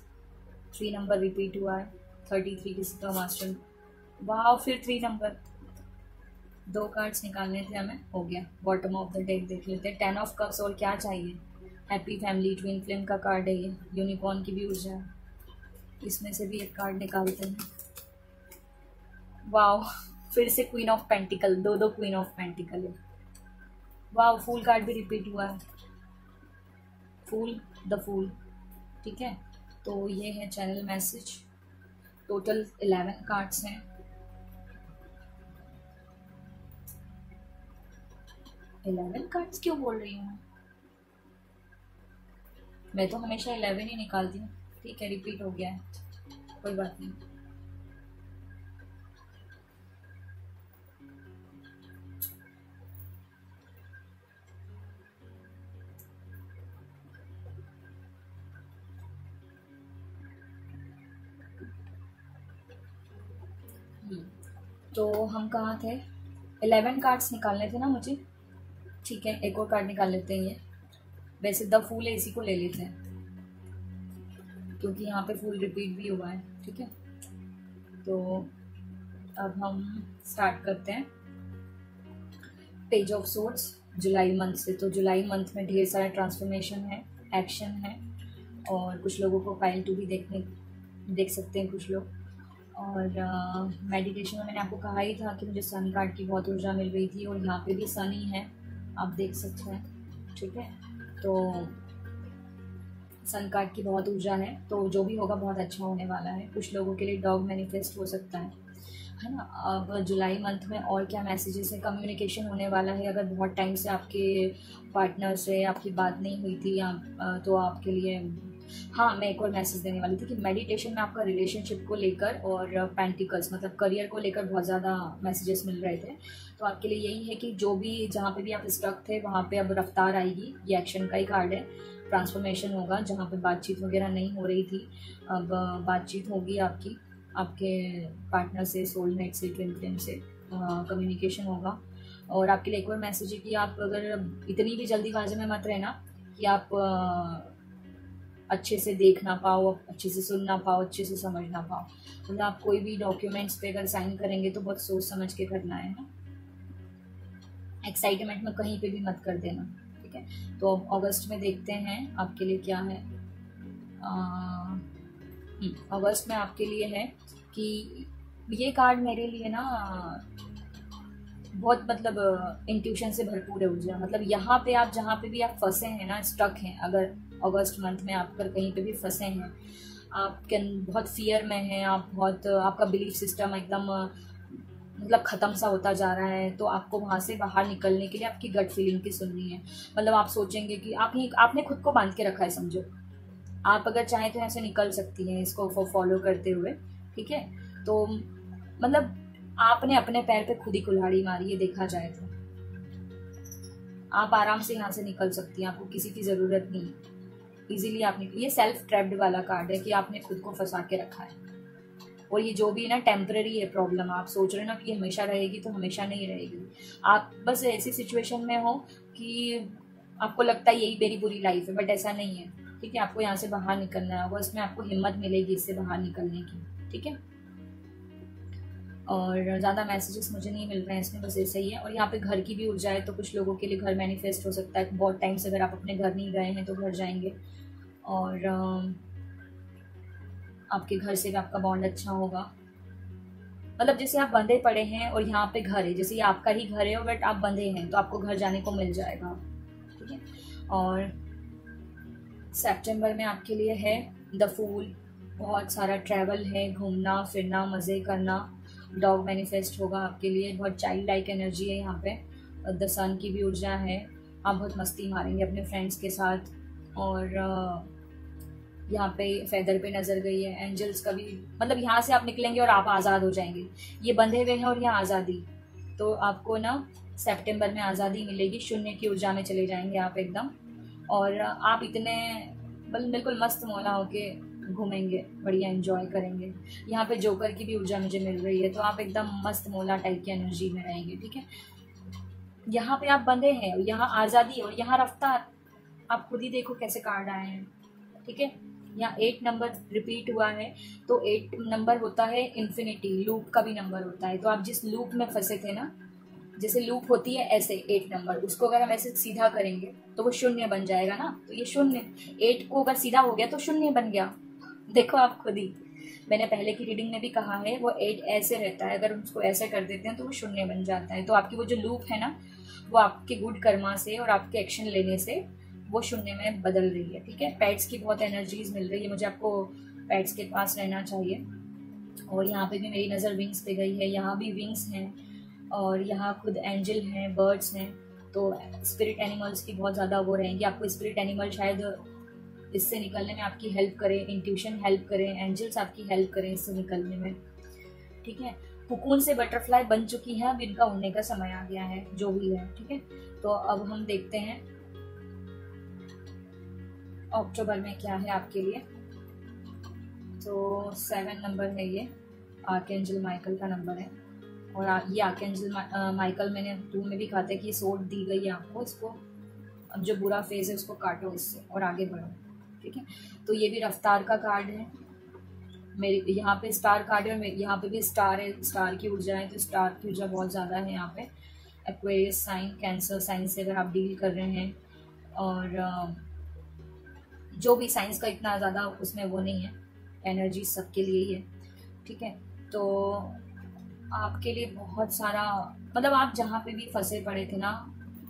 3 नंबर रिपीट हुआ है। 33 किसी का मास्टर। वाह, फिर 3 नंबर। 2 कार्ड्स निकालने थे हमें, हो गया। बॉटम ऑफ द डेक देख लेते हैं। 10 ऑफ कप्स, और क्या चाहिए। हैप्पी फैमिली, ट्विन फ्लेम का कार्ड है ये। यूनिकॉर्न की भी ऊर्जा है। इसमें से भी एक कार्ड निकालते हैं। वाह, फिर से क्वीन ऑफ पेंटिकल। दो क्वीन ऑफ पेंटिकल है। वाह, फूल कार्ड भी रिपीट हुआ है। The fool. ठीक है, तो ये है चैनल मैसेज। टोटल 11 कार्ड्स हैं। 11 कार्ड्स क्यों बोल रही हूँ मैं तो हमेशा 11 ही निकालती हूँ। ठीक है, रिपीट हो गया है, कोई बात नहीं। तो हम कहाँ थे। 11 कार्ड्स निकालने थे ना मुझे। ठीक है, एक और कार्ड निकाल लेते हैं। ये वैसे द फूल है, इसी को ले लेते हैं क्योंकि यहाँ पे फूल रिपीट भी हुआ है। ठीक है, तो अब हम स्टार्ट करते हैं। Page of swords, July month से। तो जुलाई मंथ में ढेर सारा ट्रांसफॉर्मेशन है, एक्शन है। और कुछ लोगों को फाइल 2 भी देख सकते हैं कुछ लोग। और मेडिटेशन में मैंने आपको कहा ही था कि मुझे सन कार्ड की बहुत ऊर्जा मिल रही थी और यहाँ पे भी सन ही है, आप देख सकते हैं। ठीक है, तो सन कार्ड की बहुत ऊर्जा है, तो जो भी होगा बहुत अच्छा होने वाला है। कुछ लोगों के लिए डॉग मैनिफेस्ट हो सकता है ना। अब जुलाई मंथ में और क्या मैसेजेस है। कम्युनिकेशन होने वाला है। अगर बहुत टाइम से आपके पार्टनर से आपकी बात नहीं हुई थी तो आपके लिए, हाँ, मैं एक और मैसेज देने वाली थी कि मेडिटेशन में आपका रिलेशनशिप को लेकर और पेंटिकल्स मतलब करियर को लेकर बहुत ज़्यादा मैसेजेस मिल रहे थे। तो आपके लिए यही है कि जो भी जहाँ पे भी आप स्टक थे वहाँ पे अब रफ्तार आएगी। ये एक्शन का ही कार्ड है। ट्रांसफॉर्मेशन होगा, जहाँ पे बातचीत वगैरह नहीं हो रही थी अब बातचीत होगी आपकी, आपके पार्टनर से, सोलमेट से, ट्विन फ्लेम से कम्युनिकेशन होगा। और आपके लिए एक और मैसेज है कि आप अगर इतनी भी जल्दीबाजी में मत रहना कि आप अच्छे से देख ना पाओ, अच्छे से सुन ना पाओ, अच्छे से समझ ना पाओ। मतलब आप कोई भी डॉक्यूमेंट्स पे अगर साइन करेंगे तो बहुत सोच समझ के करना है ना। एक्साइटमेंट में कहीं पे भी मत कर देना। ठीक है, तो अब अगस्त में देखते हैं आपके लिए क्या है। अगस्त में आपके लिए है कि ये कार्ड मेरे लिए ना बहुत मतलब इंट्यूशन से भरपूर है ऊर्जा। मतलब यहाँ पे आप जहाँ पे भी आप फंसे हैं ना, स्टक हैं, अगर अगस्त मंथ में आप अगर कहीं पे भी फंसे हैं, आप बहुत फियर में हैं, आप बहुत, आपका बिलीफ सिस्टम एकदम मतलब ख़त्म सा होता जा रहा है, तो आपको वहाँ से बाहर निकलने के लिए आपकी गट फीलिंग की सुननी है। मतलब आप सोचेंगे कि आपने खुद को बांध के रखा है समझो। आप अगर चाहें तो ऐसे निकल सकती हैं इसको फॉलो करते हुए। ठीक है, तो मतलब आपने अपने पैर पे खुद ही कुल्हाड़ी मारी है, देखा जाए तो आप आराम से यहाँ से निकल सकती हैं। आपको किसी की ज़रूरत नहीं है, इजीली आप निकल। ये सेल्फ ट्रैप्ड वाला कार्ड है कि आपने खुद को फंसा के रखा है। और ये जो भी है ना, टेम्पररी है प्रॉब्लम। आप सोच रहे हो ना कि ये हमेशा रहेगी, तो हमेशा नहीं रहेगी। आप बस ऐसी सिचुएशन में हो कि आपको लगता है यही मेरी बुरी लाइफ है, बट ऐसा नहीं है। ठीक है, आपको यहाँ से बाहर निकलना होगा, इसमें आपको हिम्मत मिलेगी इससे बाहर निकलने की। ठीक है, और ज़्यादा मैसेजेस मुझे नहीं मिल रहे हैं इसमें, बस ऐसा ही है। और यहाँ पे घर की भी ऊर्जा है, तो कुछ लोगों के लिए घर मैनिफेस्ट हो सकता है। बहुत टाइम से अगर आप अपने घर नहीं गए हैं तो घर जाएंगे। और आपके घर से भी आपका बॉन्ड अच्छा होगा। मतलब जैसे आप बंधे पड़े हैं और यहाँ पे घर है, जैसे ये आपका ही घर है बट आप बंधे हैं, तो आपको घर जाने को मिल जाएगा, ठीक है। और सितंबर में आपके लिए है द फूल, बहुत सारा ट्रैवल है, घूमना फिरना, मज़े करना, डॉग मैनिफेस्ट होगा आपके लिए, बहुत चाइल्ड लाइक एनर्जी है यहाँ पे, द सन की भी ऊर्जा है, आप बहुत मस्ती मारेंगे अपने फ्रेंड्स के साथ। और यहाँ पे फेदर पे नज़र गई है, एंजल्स का भी, मतलब यहाँ से आप निकलेंगे और आप आज़ाद हो जाएंगे। ये बंधे हुए हैं और यहाँ आज़ादी, तो आपको ना सितंबर में आज़ादी मिलेगी, शून्य की ऊर्जा में चले जाएंगे आप एकदम। और आप इतने बिल्कुल मस्त मौला होके घूमेंगे, बढ़िया एंजॉय करेंगे। यहाँ पे जोकर की भी ऊर्जा मुझे मिल रही है, तो आप एकदम मस्त मौला टाइप की एनर्जी में रहेंगे, ठीक है। यहाँ पे आप बंधे हैं, यहाँ आज़ादी और यहाँ रफ्तार, आप खुद ही देखो कैसे कार्ड आए हैं, ठीक है। यहाँ 8 नंबर रिपीट हुआ है, तो 8 नंबर होता है इन्फिनिटी, लूप का भी नंबर होता है। तो आप जिस लूप में फंसे थे ना, जैसे लूप होती है ऐसे 8 नंबर, उसको अगर हम ऐसे सीधा करेंगे तो वो शून्य बन जाएगा ना, तो ये शून्य 8 को अगर सीधा हो गया तो शून्य बन गया। देखो आप खुद ही, मैंने पहले की रीडिंग में भी कहा है, वो 8 ऐसे रहता है, अगर उसको ऐसे कर देते हैं तो वो शून्य बन जाता है। तो आपकी वो जो लूप है ना, वो आपके गुड कर्मा से और आपके एक्शन लेने से वो शून्य में बदल रही है, ठीक है। पेट्स की बहुत एनर्जीज मिल रही है मुझे, आपको पेट्स के पास रहना चाहिए। और यहाँ पे भी मेरी नज़र विंग्स पे गई है, यहाँ भी विंग्स हैं और यहाँ खुद एंजल हैं, बर्ड्स हैं, तो स्पिरिट एनिमल्स की बहुत ज़्यादा वो रहेंगी। आपको स्पिरिट एनिमल शायद इससे निकलने में आपकी हेल्प करें, इंट्यूशन हेल्प करें, एंजल्स आपकी हेल्प करें इससे निकलने में, ठीक है। कुकून से बटरफ्लाई बन चुकी है, अब इनका उड़ने का समय आ गया है, जो भी है, ठीक है। तो अब हम देखते हैं अक्टूबर में क्या है आपके लिए। तो 7 नंबर है, ये आर्कएंजल माइकल का नंबर है। और ये आर्कएंजल माइकल मैंने 2 में भी कहा था कि ये सोड दी गई है आपको, इसको अब जो बुरा फेज है उसको काटो इससे और आगे बढ़ो, ठीक है। तो ये भी रफ्तार का कार्ड है, मेरे यहाँ पे स्टार कार्ड है और यहाँ पे भी स्टार है, स्टार की ऊर्जा है, तो स्टार की ऊर्जा बहुत ज़्यादा है यहाँ पे। एक्वेरियस साइन, कैंसर साइन से अगर आप डील कर रहे हैं, और जो भी साइंस का इतना ज़्यादा उसमें वो नहीं है, एनर्जी सबके लिए ही है, ठीक है। तो आपके लिए बहुत सारा, मतलब आप जहाँ पे भी फंसे पड़े थे ना,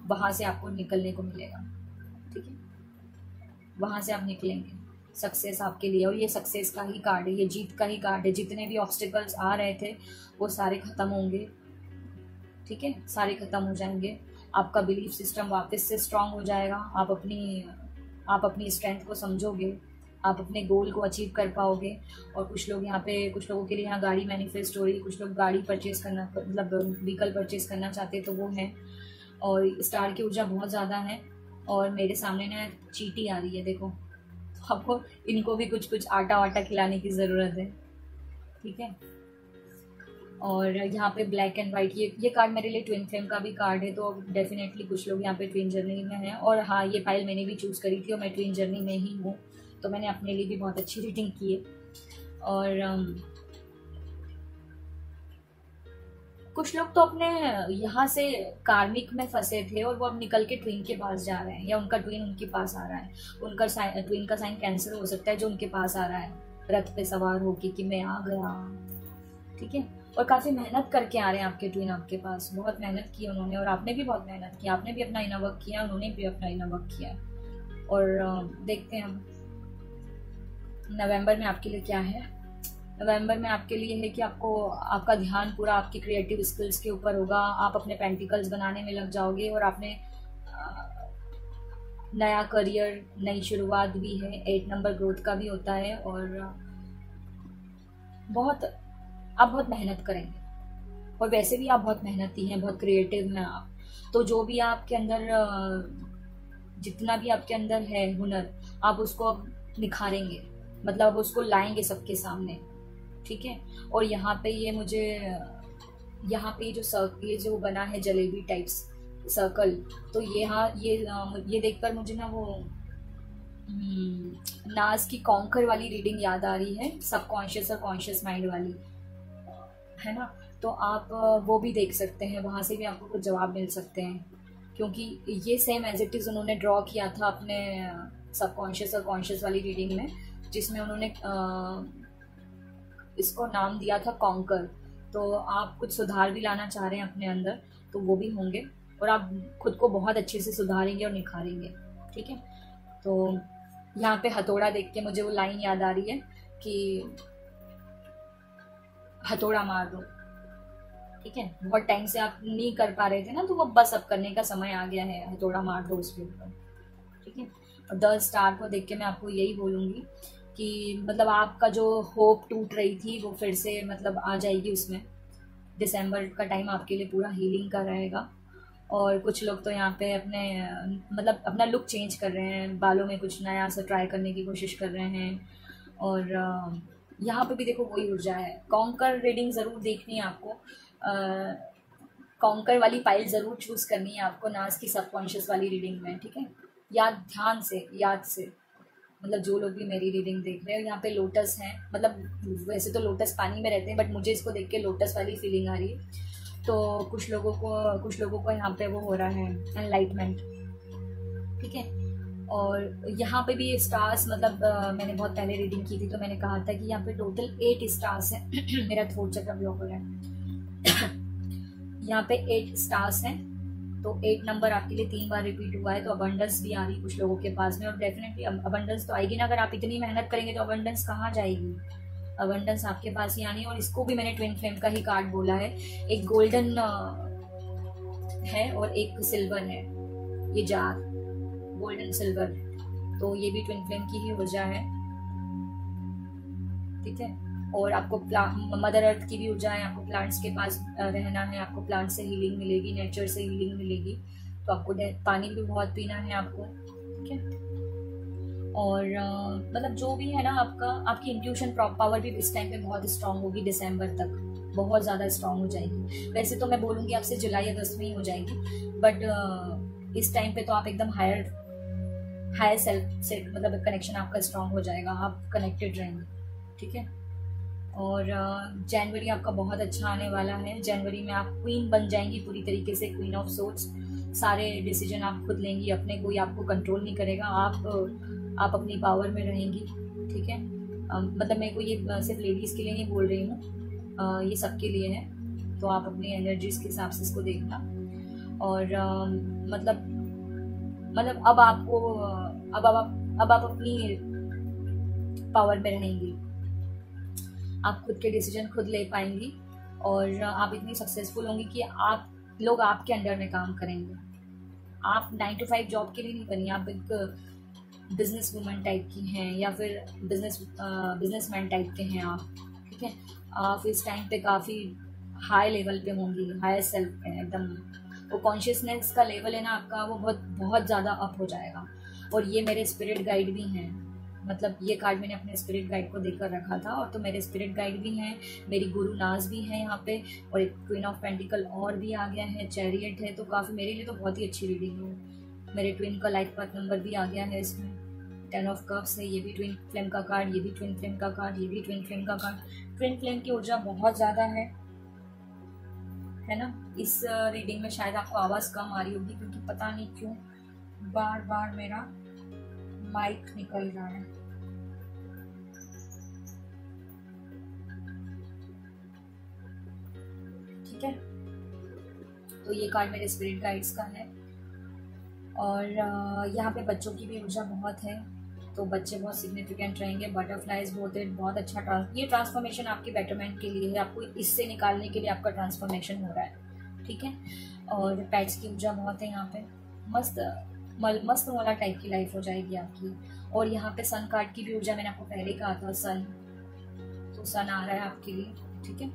वहाँ से आपको निकलने को मिलेगा, ठीक है। वहाँ से आप निकलेंगे, सक्सेस आपके लिए। और ये सक्सेस का ही कार्ड है, ये जीत का ही कार्ड है। जितने भी ऑब्स्टिकल्स आ रहे थे वो सारे ख़त्म होंगे, ठीक है, सारे ख़त्म हो जाएंगे। आपका बिलीफ सिस्टम वापस से स्ट्रांग हो जाएगा, आप अपनी स्ट्रेंथ को समझोगे, आप अपने गोल को अचीव कर पाओगे। और कुछ लोग यहाँ पे, कुछ लोगों के लिए यहाँ गाड़ी मैनिफेस्ट हो रही है, कुछ लोग गाड़ी परचेज करना, मतलब व्हीकल परचेज करना चाहते हैं, तो वो है। और स्टार की ऊर्जा बहुत ज़्यादा है। और मेरे सामने ना चींटी आ रही है, देखो, तो आपको इनको भी कुछ कुछ आटा वाटा खिलाने की ज़रूरत है, ठीक है। और यहाँ पे ब्लैक एंड वाइट, ये कार्ड मेरे लिए ट्विन फ्लेम का भी कार्ड है, तो डेफिनेटली कुछ लोग यहाँ पे ट्विन जर्नी में हैं। और हाँ, ये फाइल मैंने भी चूज़ करी थी और मैं ट्विन जर्नी में ही हूँ, तो मैंने अपने लिए भी बहुत अच्छी रीडिंग की है। और कुछ लोग तो अपने यहाँ से कार्मिक में फंसे थे और वो अब निकल के ट्विन के पास जा रहे हैं, या उनका ट्विन उनके पास आ रहा है। उनका ट्विन का साइन कैंसर हो सकता है जो उनके पास आ रहा है, रथ पे सवार होके कि मैं आ गया, ठीक है। और काफ़ी मेहनत करके आ रहे हैं आपके ट्विन आपके पास, बहुत मेहनत की उन्होंने, और आपने भी बहुत मेहनत की, आपने भी अपना इनर वर्क किया, उन्होंने भी अपना इनर वर्क किया। और देखते हैं हम नवंबर में आपके लिए क्या है। नवंबर में आपके लिए है कि आपका ध्यान पूरा आपकी क्रिएटिव स्किल्स के ऊपर होगा, आप अपने पेंटिकल्स बनाने में लग जाओगे, और आपने नया करियर, नई शुरुआत भी है, 8 नंबर ग्रोथ का भी होता है। और आप बहुत मेहनत करेंगे, और वैसे भी आप बहुत मेहनती हैं, बहुत क्रिएटिव हैं आप। तो जो भी आपके अंदर, जितना भी आपके अंदर है हुनर, आप उसको अब निखारेंगे, मतलब उसको लाएंगे सबके सामने, ठीक है। और यहाँ पे ये मुझे, यहाँ पे ये जो बना है जलेबी टाइप्स सर्कल, तो ये देखकर मुझे ना वो नाज की कॉन्कर वाली रीडिंग याद आ रही है, सबकॉन्शियस और कॉन्शियस माइंड वाली, है ना। तो आप वो भी देख सकते हैं, वहाँ से भी आपको कुछ जवाब मिल सकते हैं, क्योंकि ये सेम एज इट इज़ उन्होंने ड्रॉ किया था अपने सबकॉन्शियस और कॉन्शियस वाली रीडिंग में, जिसमें उन्होंने इसको नाम दिया था कॉन्कर। तो आप कुछ सुधार भी लाना चाह रहे हैं अपने अंदर तो वो भी होंगे, और आप खुद को बहुत अच्छे से सुधारेंगे और निखारेंगे। ठीक है, तो यहाँ पे हथौड़ा देख के मुझे वो लाइन याद आ रही है कि हथौड़ा मार दो। ठीक है, बहुत टाइम से आप नहीं कर पा रहे थे ना, तो वो बस अब करने का समय आ गया है, हथौड़ा मार दो उसके ऊपर। ठीक है, और द स्टार को देख के मैं आपको यही बोलूँगी कि मतलब आपका जो होप टूट रही थी वो फिर से मतलब आ जाएगी उसमें। दिसंबर का टाइम आपके लिए पूरा हीलिंग का रहेगा। और कुछ लोग तो यहाँ पे अपने मतलब अपना लुक चेंज कर रहे हैं, बालों में कुछ नया सा ट्राई करने की कोशिश कर रहे हैं। और यहाँ पे भी देखो वही ऊर्जा है। कॉन्कर रीडिंग ज़रूर देखनी है आपको, कॉन्कर वाली फाइल ज़रूर चूज़ करनी है आपको, नाज की सबकॉन्शियस वाली रीडिंग में। ठीक है, ध्यान से, याद से, मतलब जो लोग भी मेरी रीडिंग देख रहे हैं, यहाँ पे लोटस हैं, मतलब वैसे तो लोटस पानी में रहते हैं बट मुझे इसको देख के लोटस वाली फीलिंग आ रही है। तो कुछ लोगों को यहाँ पे वो हो रहा है एनलाइटमेंट। ठीक है, और यहाँ पे भी स्टार्स, मतलब मैंने बहुत पहले रीडिंग की थी तो मैंने कहा था कि यहाँ पे टोटल 8 स्टार्स हैं। मेरा थ्रोट चक्र ब्लॉक हो रहा है। यहाँ पे 8 स्टार्स हैं, तो 8 नंबर आपके लिए 3 बार रिपीट हुआ है, तो अबंडेंस भी आ रही है कुछ लोगों के पास में। और डेफिनेटली अबंडेंस तो आएगी ना, अगर आप इतनी मेहनत करेंगे तो अबंडेंस कहाँ जाएगी, अबंडेंस आपके पास ही आनी है। और इसको भी मैंने ट्विन फ्लेम का ही कार्ड बोला है, एक गोल्डन है और एक सिल्वर है, ये जार गोल्डन सिल्वर, तो ये भी ट्विन फ्लेम की ही ऊर्जा है। ठीक है, और आपको मदर अर्थ की भी ऊर्जा है, आपको प्लांट्स के पास रहना है, आपको प्लांट से हीलिंग मिलेगी, नेचर से हीलिंग मिलेगी। तो आपको पानी भी बहुत पीना है आपको। ठीक है, और मतलब जो भी है ना, आपकी इंट्यूशन पावर भी इस टाइम पे बहुत स्ट्रांग होगी, दिसंबर तक बहुत ज़्यादा स्ट्रांग हो जाएगी। वैसे तो मैं बोलूँगी आपसे जुलाई अगस्त में ही हो जाएगी, बट इस टाइम पे तो आप एकदम हायर सेल्फ से मतलब कनेक्शन आपका स्ट्रांग हो जाएगा, आप कनेक्टेड रहेंगे। ठीक है, और जनवरी आपका बहुत अच्छा आने वाला है। जनवरी में आप क्वीन बन जाएंगी पूरी तरीके से, क्वीन ऑफ सोर्ट्स। सारे डिसीजन आप खुद लेंगी अपने, कोई आपको कंट्रोल नहीं करेगा, आप अपनी पावर में रहेंगी। ठीक है, मतलब मैं को ये सिर्फ लेडीज़ के लिए नहीं बोल रही हूँ, ये सबके लिए है, तो आप अपनी एनर्जीज के हिसाब से इसको देखना। और मतलब अब आप अपनी पावर में रहेंगी, आप खुद के डिसीजन खुद ले पाएंगी, और आप इतनी सक्सेसफुल होंगी कि लोग आपके अंडर में काम करेंगे। आप 9 to 5 जॉब के लिए नहीं बनी, आप एक बिजनेस वूमन टाइप की हैं या फिर बिजनेसमैन टाइप के हैं आप। ठीक है, आप इस टाइम पे काफ़ी हाई लेवल पे होंगी, हायर सेल्फ पे एकदम, वो कॉन्शियसनेस का लेवल है ना आपका, वो बहुत बहुत ज़्यादा अप हो जाएगा। और ये मेरे स्पिरिट गाइड भी हैं, मतलब ये कार्ड मैंने अपने स्पिरिट गाइड को देकर रखा था, और तो मेरे स्पिरिट गाइड भी हैं, मेरी गुरु नाज भी है यहाँ पे, और एक क्वीन ऑफ पेंटिकल और भी आ गया है, चैरियट है। तो काफ़ी मेरे लिए तो बहुत ही अच्छी रीडिंग है। मेरे ट्विन का लाइफ पाथ नंबर भी आ गया है इसमें, 10 ऑफ कप्स है, ये भी ट्विन फ्लेम का कार्ड, ये भी ट्विन फ्लेम का कार्ड, ये भी ट्विन फ्लेम का कार्ड। ट्विन फ्लेम की ऊर्जा बहुत ज़्यादा है ना। इस रीडिंग में शायद आपको आवाज़ कम आ रही होगी, क्योंकि पता नहीं क्यों बार बार मेरा माइक निकल रहा है। ठीक है, तो ये कार्ड मेरे स्पिरिट गाइड्स का है। और यहाँ पे बच्चों की भी ऊर्जा बहुत है, तो बच्चे बहुत सिग्निफिकेंट रहेंगे। बटरफ्लाइज बहुत अच्छा ये ट्रांसफॉर्मेशन आपके बेटरमेंट के लिए है, आपको इससे निकालने के लिए आपका ट्रांसफॉर्मेशन हो रहा है। ठीक है, और पेट्स की ऊर्जा बहुत है यहाँ पे, मस्त वाला टाइप की लाइफ हो जाएगी आपकी। और यहाँ पे सन कार्ड की भी ऊर्जा मैंने आपको पहले कहा था, सन, तो सन आ रहा है आपके लिए। ठीक है,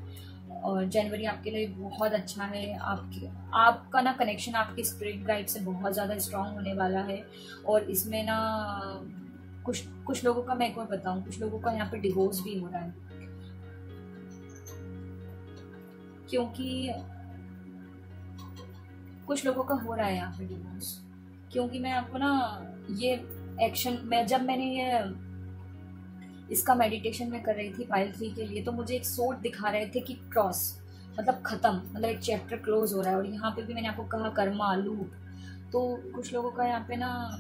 और जनवरी आपके लिए बहुत अच्छा है। आपका ना कनेक्शन आपके स्पिरिट गाइड से बहुत ज़्यादा स्ट्रांग होने वाला है। और इसमें ना कुछ लोगों का, मैं एक और बताऊं, कुछ लोगों का यहाँ पे डिवोर्स भी हो रहा है, क्योंकि कुछ लोगों का हो रहा है यहाँ पे डिवोर्स। क्योंकि मैं आपको ना ये एक्शन जब मैंने ये इसका मेडिटेशन में कर रही थी पाइल 3 के लिए, तो मुझे एक सोर्ड दिखा रहे थे कि क्रॉस मतलब खत्म, मतलब एक चैप्टर क्लोज हो रहा है। और यहाँ पे भी मैंने आपको कहा कर्मा लूप, तो कुछ लोगों का यहाँ पे ना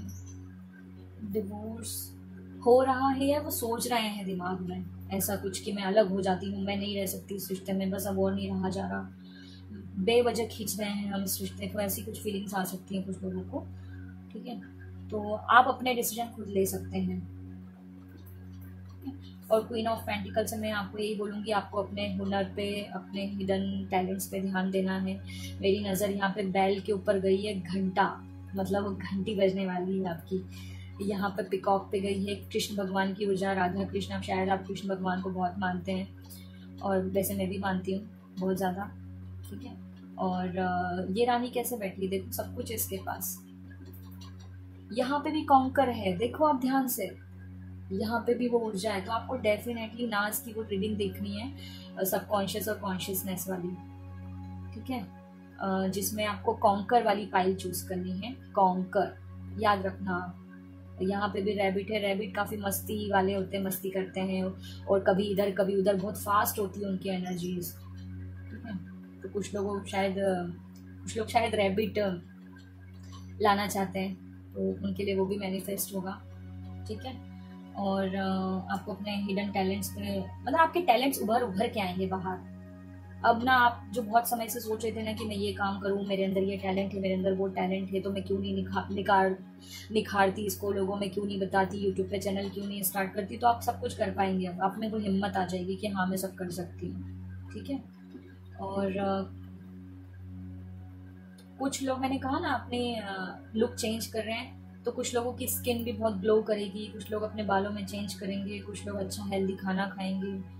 डिवोर्स हो रहा है या वो सोच रहे हैं दिमाग में, ऐसा कुछ कि मैं अलग हो जाती हूँ, मैं नहीं रह सकती इस रिश्ते में, बस अब और नहीं रहा जा रहा, बेवजह खींच रहे हैं हम इस रिश्ते को, ऐसी कुछ फीलिंग्स आ सकती हैं कुछ लोगों को। ठीक है, तो आप अपने डिसीजन खुद ले सकते हैं। और क्वीन ऑफ पेंटिकल से मैं आपको यही बोलूँगी, आपको अपने हुनर पे, अपने हिडन टैलेंट्स पे ध्यान देना है। मेरी नज़र यहाँ पे बैल के ऊपर गई है, घंटा, मतलब वो घंटी बजने वाली है आपकी। यहाँ पे पिकॉक पे गई है, कृष्ण भगवान की ऊर्जा, राधा कृष्ण, अब शायद आप कृष्ण भगवान को बहुत मानते हैं, और वैसे मैं भी मानती हूँ बहुत ज़्यादा। ठीक है, और ये रानी कैसे बैठी है, देखो सब कुछ इसके पास। यहाँ पे भी कॉन्कर है, देखो आप ध्यान से, यहाँ पे भी वो ऊर्जा है। तो आपको डेफिनेटली नाज की वो रीडिंग देखनी है, सबकॉन्शियस और कॉन्शियसनेस वाली। ठीक है, जिसमें आपको कॉन्कर वाली फाइल चूज करनी है, कॉन्कर, याद रखना। यहाँ पे भी रैबिट है, रैबिट काफ़ी मस्ती वाले होते हैं, मस्ती करते हैं, और कभी इधर कभी उधर, बहुत फास्ट होती है उनकी एनर्जीज। ठीक है, तो कुछ लोग शायद रैबिट लाना चाहते हैं, तो उनके लिए वो भी मैनिफेस्ट होगा। ठीक है, और आपको अपने हिडन टैलेंट्स पे, मतलब आपके टैलेंट्स उभर के आएंगे बाहर। अब ना आप जो बहुत समय से सोच रहे थे ना कि मैं ये काम करूं, मेरे अंदर ये टैलेंट है, मेरे अंदर वो टैलेंट है, तो मैं क्यों नहीं निखारती इसको, लोगों में क्यों नहीं बताती, यूट्यूब पे चैनल क्यों नहीं स्टार्ट करती, तो आप सब कुछ कर पाएंगे। अब आप में वो हिम्मत आ जाएगी कि हाँ मैं सब कर सकती हूँ। ठीक है, और कुछ लोग, मैंने कहा ना, अपने लुक चेंज कर रहे हैं, तो कुछ लोगों की स्किन भी बहुत ग्लो करेगी, कुछ लोग अपने बालों में चेंज करेंगे, कुछ लोग अच्छा हेल्दी खाना खाएंगे।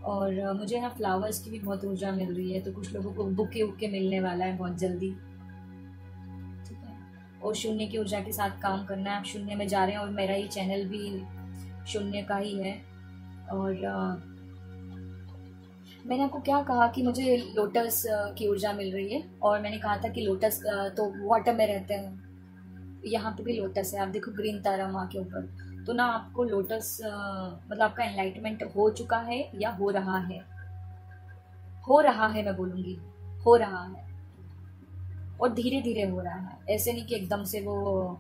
और मुझे यहाँ फ्लावर्स की भी बहुत ऊर्जा मिल रही है, तो कुछ लोगों को बुके उके मिलने वाला है बहुत जल्दी। ठीक है, और शून्य की ऊर्जा के साथ काम करना है, आप शून्य में जा रहे हैं, और मेरा ये चैनल भी शून्य का ही है। और मैंने आपको क्या कहा कि मुझे लोटस की ऊर्जा मिल रही है, और मैंने कहा था कि लोटस तो वाटर में रहते हैं, यहाँ पे भी लोटस है, आप देखो ग्रीन तारा माँ के ऊपर। तो ना आपको लोटस मतलब आपका एनलाइटमेंट हो चुका है या हो रहा है, मैं बोलूँगी हो रहा है, और धीरे धीरे हो रहा है, ऐसे नहीं कि एकदम से वो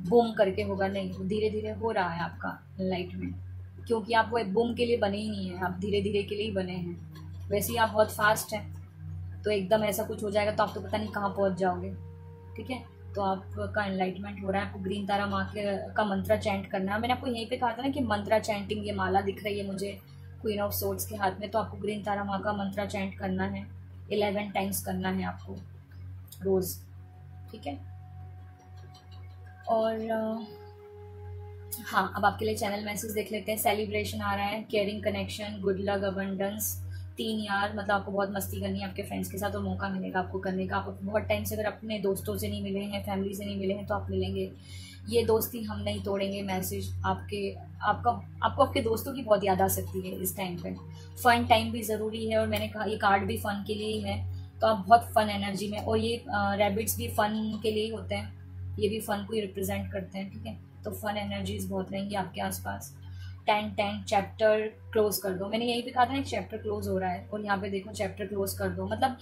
बूम करके होगा, नहीं, धीरे धीरे हो रहा है आपका एनलाइटमेंट, क्योंकि आप वो बूम के लिए बने ही नहीं है, आप धीरे धीरे के लिए ही बने हैं। वैसे ही आप बहुत फास्ट हैं, तो एकदम ऐसा कुछ हो जाएगा तो आप तो पता नहीं कहाँ पहुँच जाओगे। ठीक है, तो आपका एनलाइटमेंट हो रहा है, आपको ग्रीन तारा माँ का मंत्रा चैंट करना है। मैंने आपको यहीं पे कहा था ना कि मंत्रा चैंटिंग, ये माला दिख रही है मुझे क्वीन ऑफ सोर्ड्स के हाथ में, तो आपको ग्रीन तारा माँ का मंत्रा चैंट करना है, 11 टाइम्स करना है आपको रोज। ठीक है, और हाँ, अब आपके लिए चैनल मैसेज देख लेते हैं। सेलिब्रेशन आ रहा है, caring, connection, good luck, abundance, 3 यार, मतलब आपको बहुत मस्ती करनी है आपके फ्रेंड्स के साथ, और मौका मिलेगा आपको करने का। आप बहुत टाइम से अगर अपने दोस्तों से नहीं मिले हैं, फैमिली से नहीं मिले हैं, तो आप मिलेंगे। ये दोस्ती हम नहीं तोड़ेंगे मैसेज आपको आपके दोस्तों की बहुत याद आ सकती है इस टाइम पे। फन टाइम भी ज़रूरी है, और मैंने कहा ये कार्ड भी फन के लिए ही है, तो आप बहुत फन एनर्जी में, और ये रैबिट्स भी फन के लिए ही होते हैं, ये भी फन को ही रिप्रेजेंट करते हैं। ठीक है, तो फन एनर्जीज बहुत रहेंगी आपके आसपास। 10 चैप्टर क्लोज कर दो, मैंने यही भी कहा था, एक चैप्टर क्लोज हो रहा है, और यहाँ पे देखो चैप्टर क्लोज कर दो, मतलब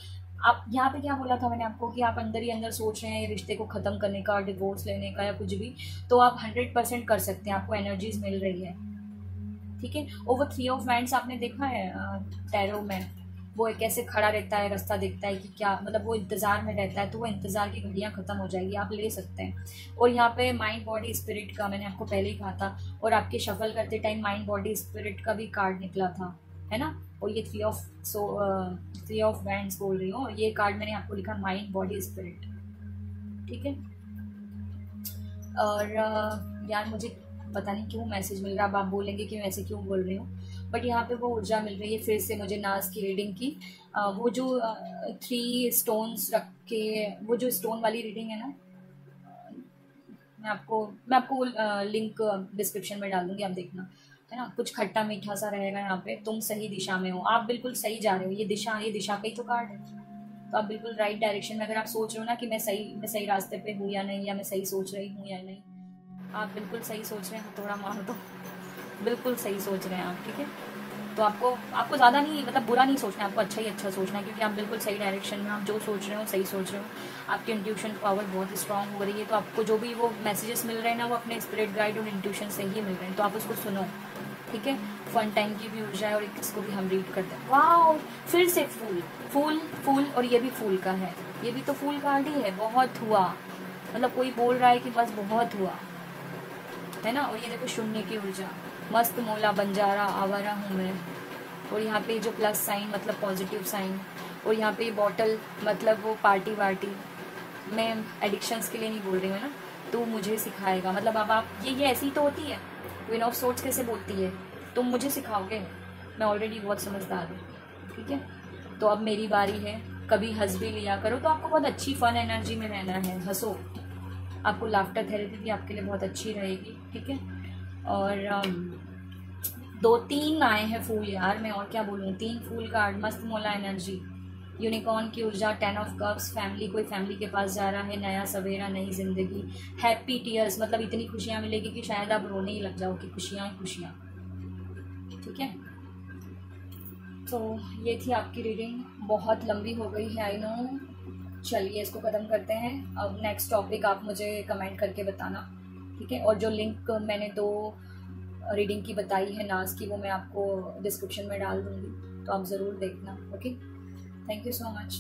आप यहाँ पे क्या बोला था मैंने आपको कि आप अंदर ही अंदर सोच रहे हैं ये रिश्ते को ख़त्म करने का, डिवोर्स लेने का, या कुछ भी, तो आप 100% कर सकते हैं, आपको एनर्जीज मिल रही है। ठीक है, और वो 3 ऑफ वांड्स आपने देखा है टैरो में, वो कैसे खड़ा रहता है, रास्ता देखता है कि क्या, मतलब वो इंतज़ार में रहता है, तो वो इंतज़ार की घड़ियाँ ख़त्म हो जाएगी, आप ले सकते हैं। और यहाँ पे माइंड बॉडी स्पिरिट का मैंने आपको पहले ही कहा था, और आपके शफल करते टाइम माइंड बॉडी स्पिरिट का भी कार्ड निकला था, है ना। और ये 3 ऑफ वांड्स बोल रही हूँ, ये कार्ड मैंने आपको लिखा माइंड बॉडी स्पिरिट। ठीक है, और यार मुझे पता नहीं क्यों मैसेज मिल रहा, अब आप बोलेंगे कि मैं ऐसे क्यों बोल रही हूँ, बट यहाँ पे वो ऊर्जा मिल रही है फिर से मुझे नाज की रीडिंग की। वो जो 3 स्टोन्स रख के, वो जो स्टोन वाली रीडिंग है ना, मैं आपको लिंक डिस्क्रिप्शन में डाल दूंगी, आप देखना, है ना। कुछ खट्टा मीठा सा रहेगा यहाँ पे, तुम सही दिशा में हो, आप बिल्कुल सही जा रहे हो, ये दिशा का ही तो कार्ड है, तो आप बिल्कुल राइट डायरेक्शन में, अगर आप सोच रहे हो ना कि मैं सही रास्ते पे हूँ या नहीं, या मैं सही सोच रही हूँ या नहीं, आप बिल्कुल सही सोच रहे हैं, थोड़ा मार दो, बिल्कुल सही सोच रहे हैं आप। ठीक है, तो आपको ज़्यादा नहीं, मतलब बुरा नहीं सोचना है, आपको अच्छा ही अच्छा सोचना है, क्योंकि आप बिल्कुल सही डायरेक्शन में, आप जो सोच रहे हो सही सोच रहे हो, आपकी इंट्यूशन पावर बहुत स्ट्रांग हो रही है, तो आपको जो भी वो मैसेजेस मिल रहे हैं ना, वो अपने स्पिरिट गाइड और इंट्यूशन से ही मिल रहे हैं, तो आप उसको सुनो। ठीक है, फन टाइम की भी ऊर्जा है और इसको भी हम रीड करते हैं। वाह, फिर से फूल फूल फूल, और ये भी फूल का है, ये भी तो फूल कार्ड ही है। बहुत हुआ, मतलब कोई बोल रहा है कि बस बहुत हुआ, है ना। और ये देखो शून्य की ऊर्जा, मस्त मोला बंजारा आवारा हूँ मैं। और यहाँ पे जो प्लस साइन मतलब पॉजिटिव साइन, और यहाँ पे बॉटल मतलब वो पार्टी वार्टी। मैं एडिक्शंस के लिए नहीं बोल रही हूँ ना, तू मुझे सिखाएगा, मतलब अब आप ये ऐसी तो होती है। क्वीन ऑफ सोर्ड्स कैसे बोलती है, तुम मुझे सिखाओगे, मैं ऑलरेडी बहुत समझदार हूँ, ठीक है। तो अब मेरी बारी है, कभी हंस भी लिया करो, तो आपको बहुत अच्छी फन एनर्जी में रहना है, हंसो, आपको लाफ्टर थेरेपी भी आपके लिए बहुत अच्छी रहेगी, ठीक है। और 2-3 आए हैं फूल यार, मैं और क्या बोलूँ, 3 फूल कार्ड, मस्त मोला एनर्जी, यूनिकॉर्न की ऊर्जा, 10 ऑफ कप्स, फैमिली, कोई फैमिली के पास जा रहा है, नया सवेरा, नई जिंदगी, हैप्पी टीयर्स, मतलब इतनी खुशियाँ मिलेगी कि शायद आप रोने ही लग जाओ कि खुशियाँ ही खुशियाँ, ठीक है। तो ये थी आपकी रीडिंग, बहुत लंबी हो गई है आई नो। चलिए इसको ख़त्म करते हैं, अब नेक्स्ट टॉपिक आप मुझे कमेंट करके बताना, ठीक है। और जो लिंक मैंने 2 रीडिंग की बताई है नाज की, वो मैं आपको डिस्क्रिप्शन में डाल दूँगी, तो आप ज़रूर देखना, okay. Thank you so much.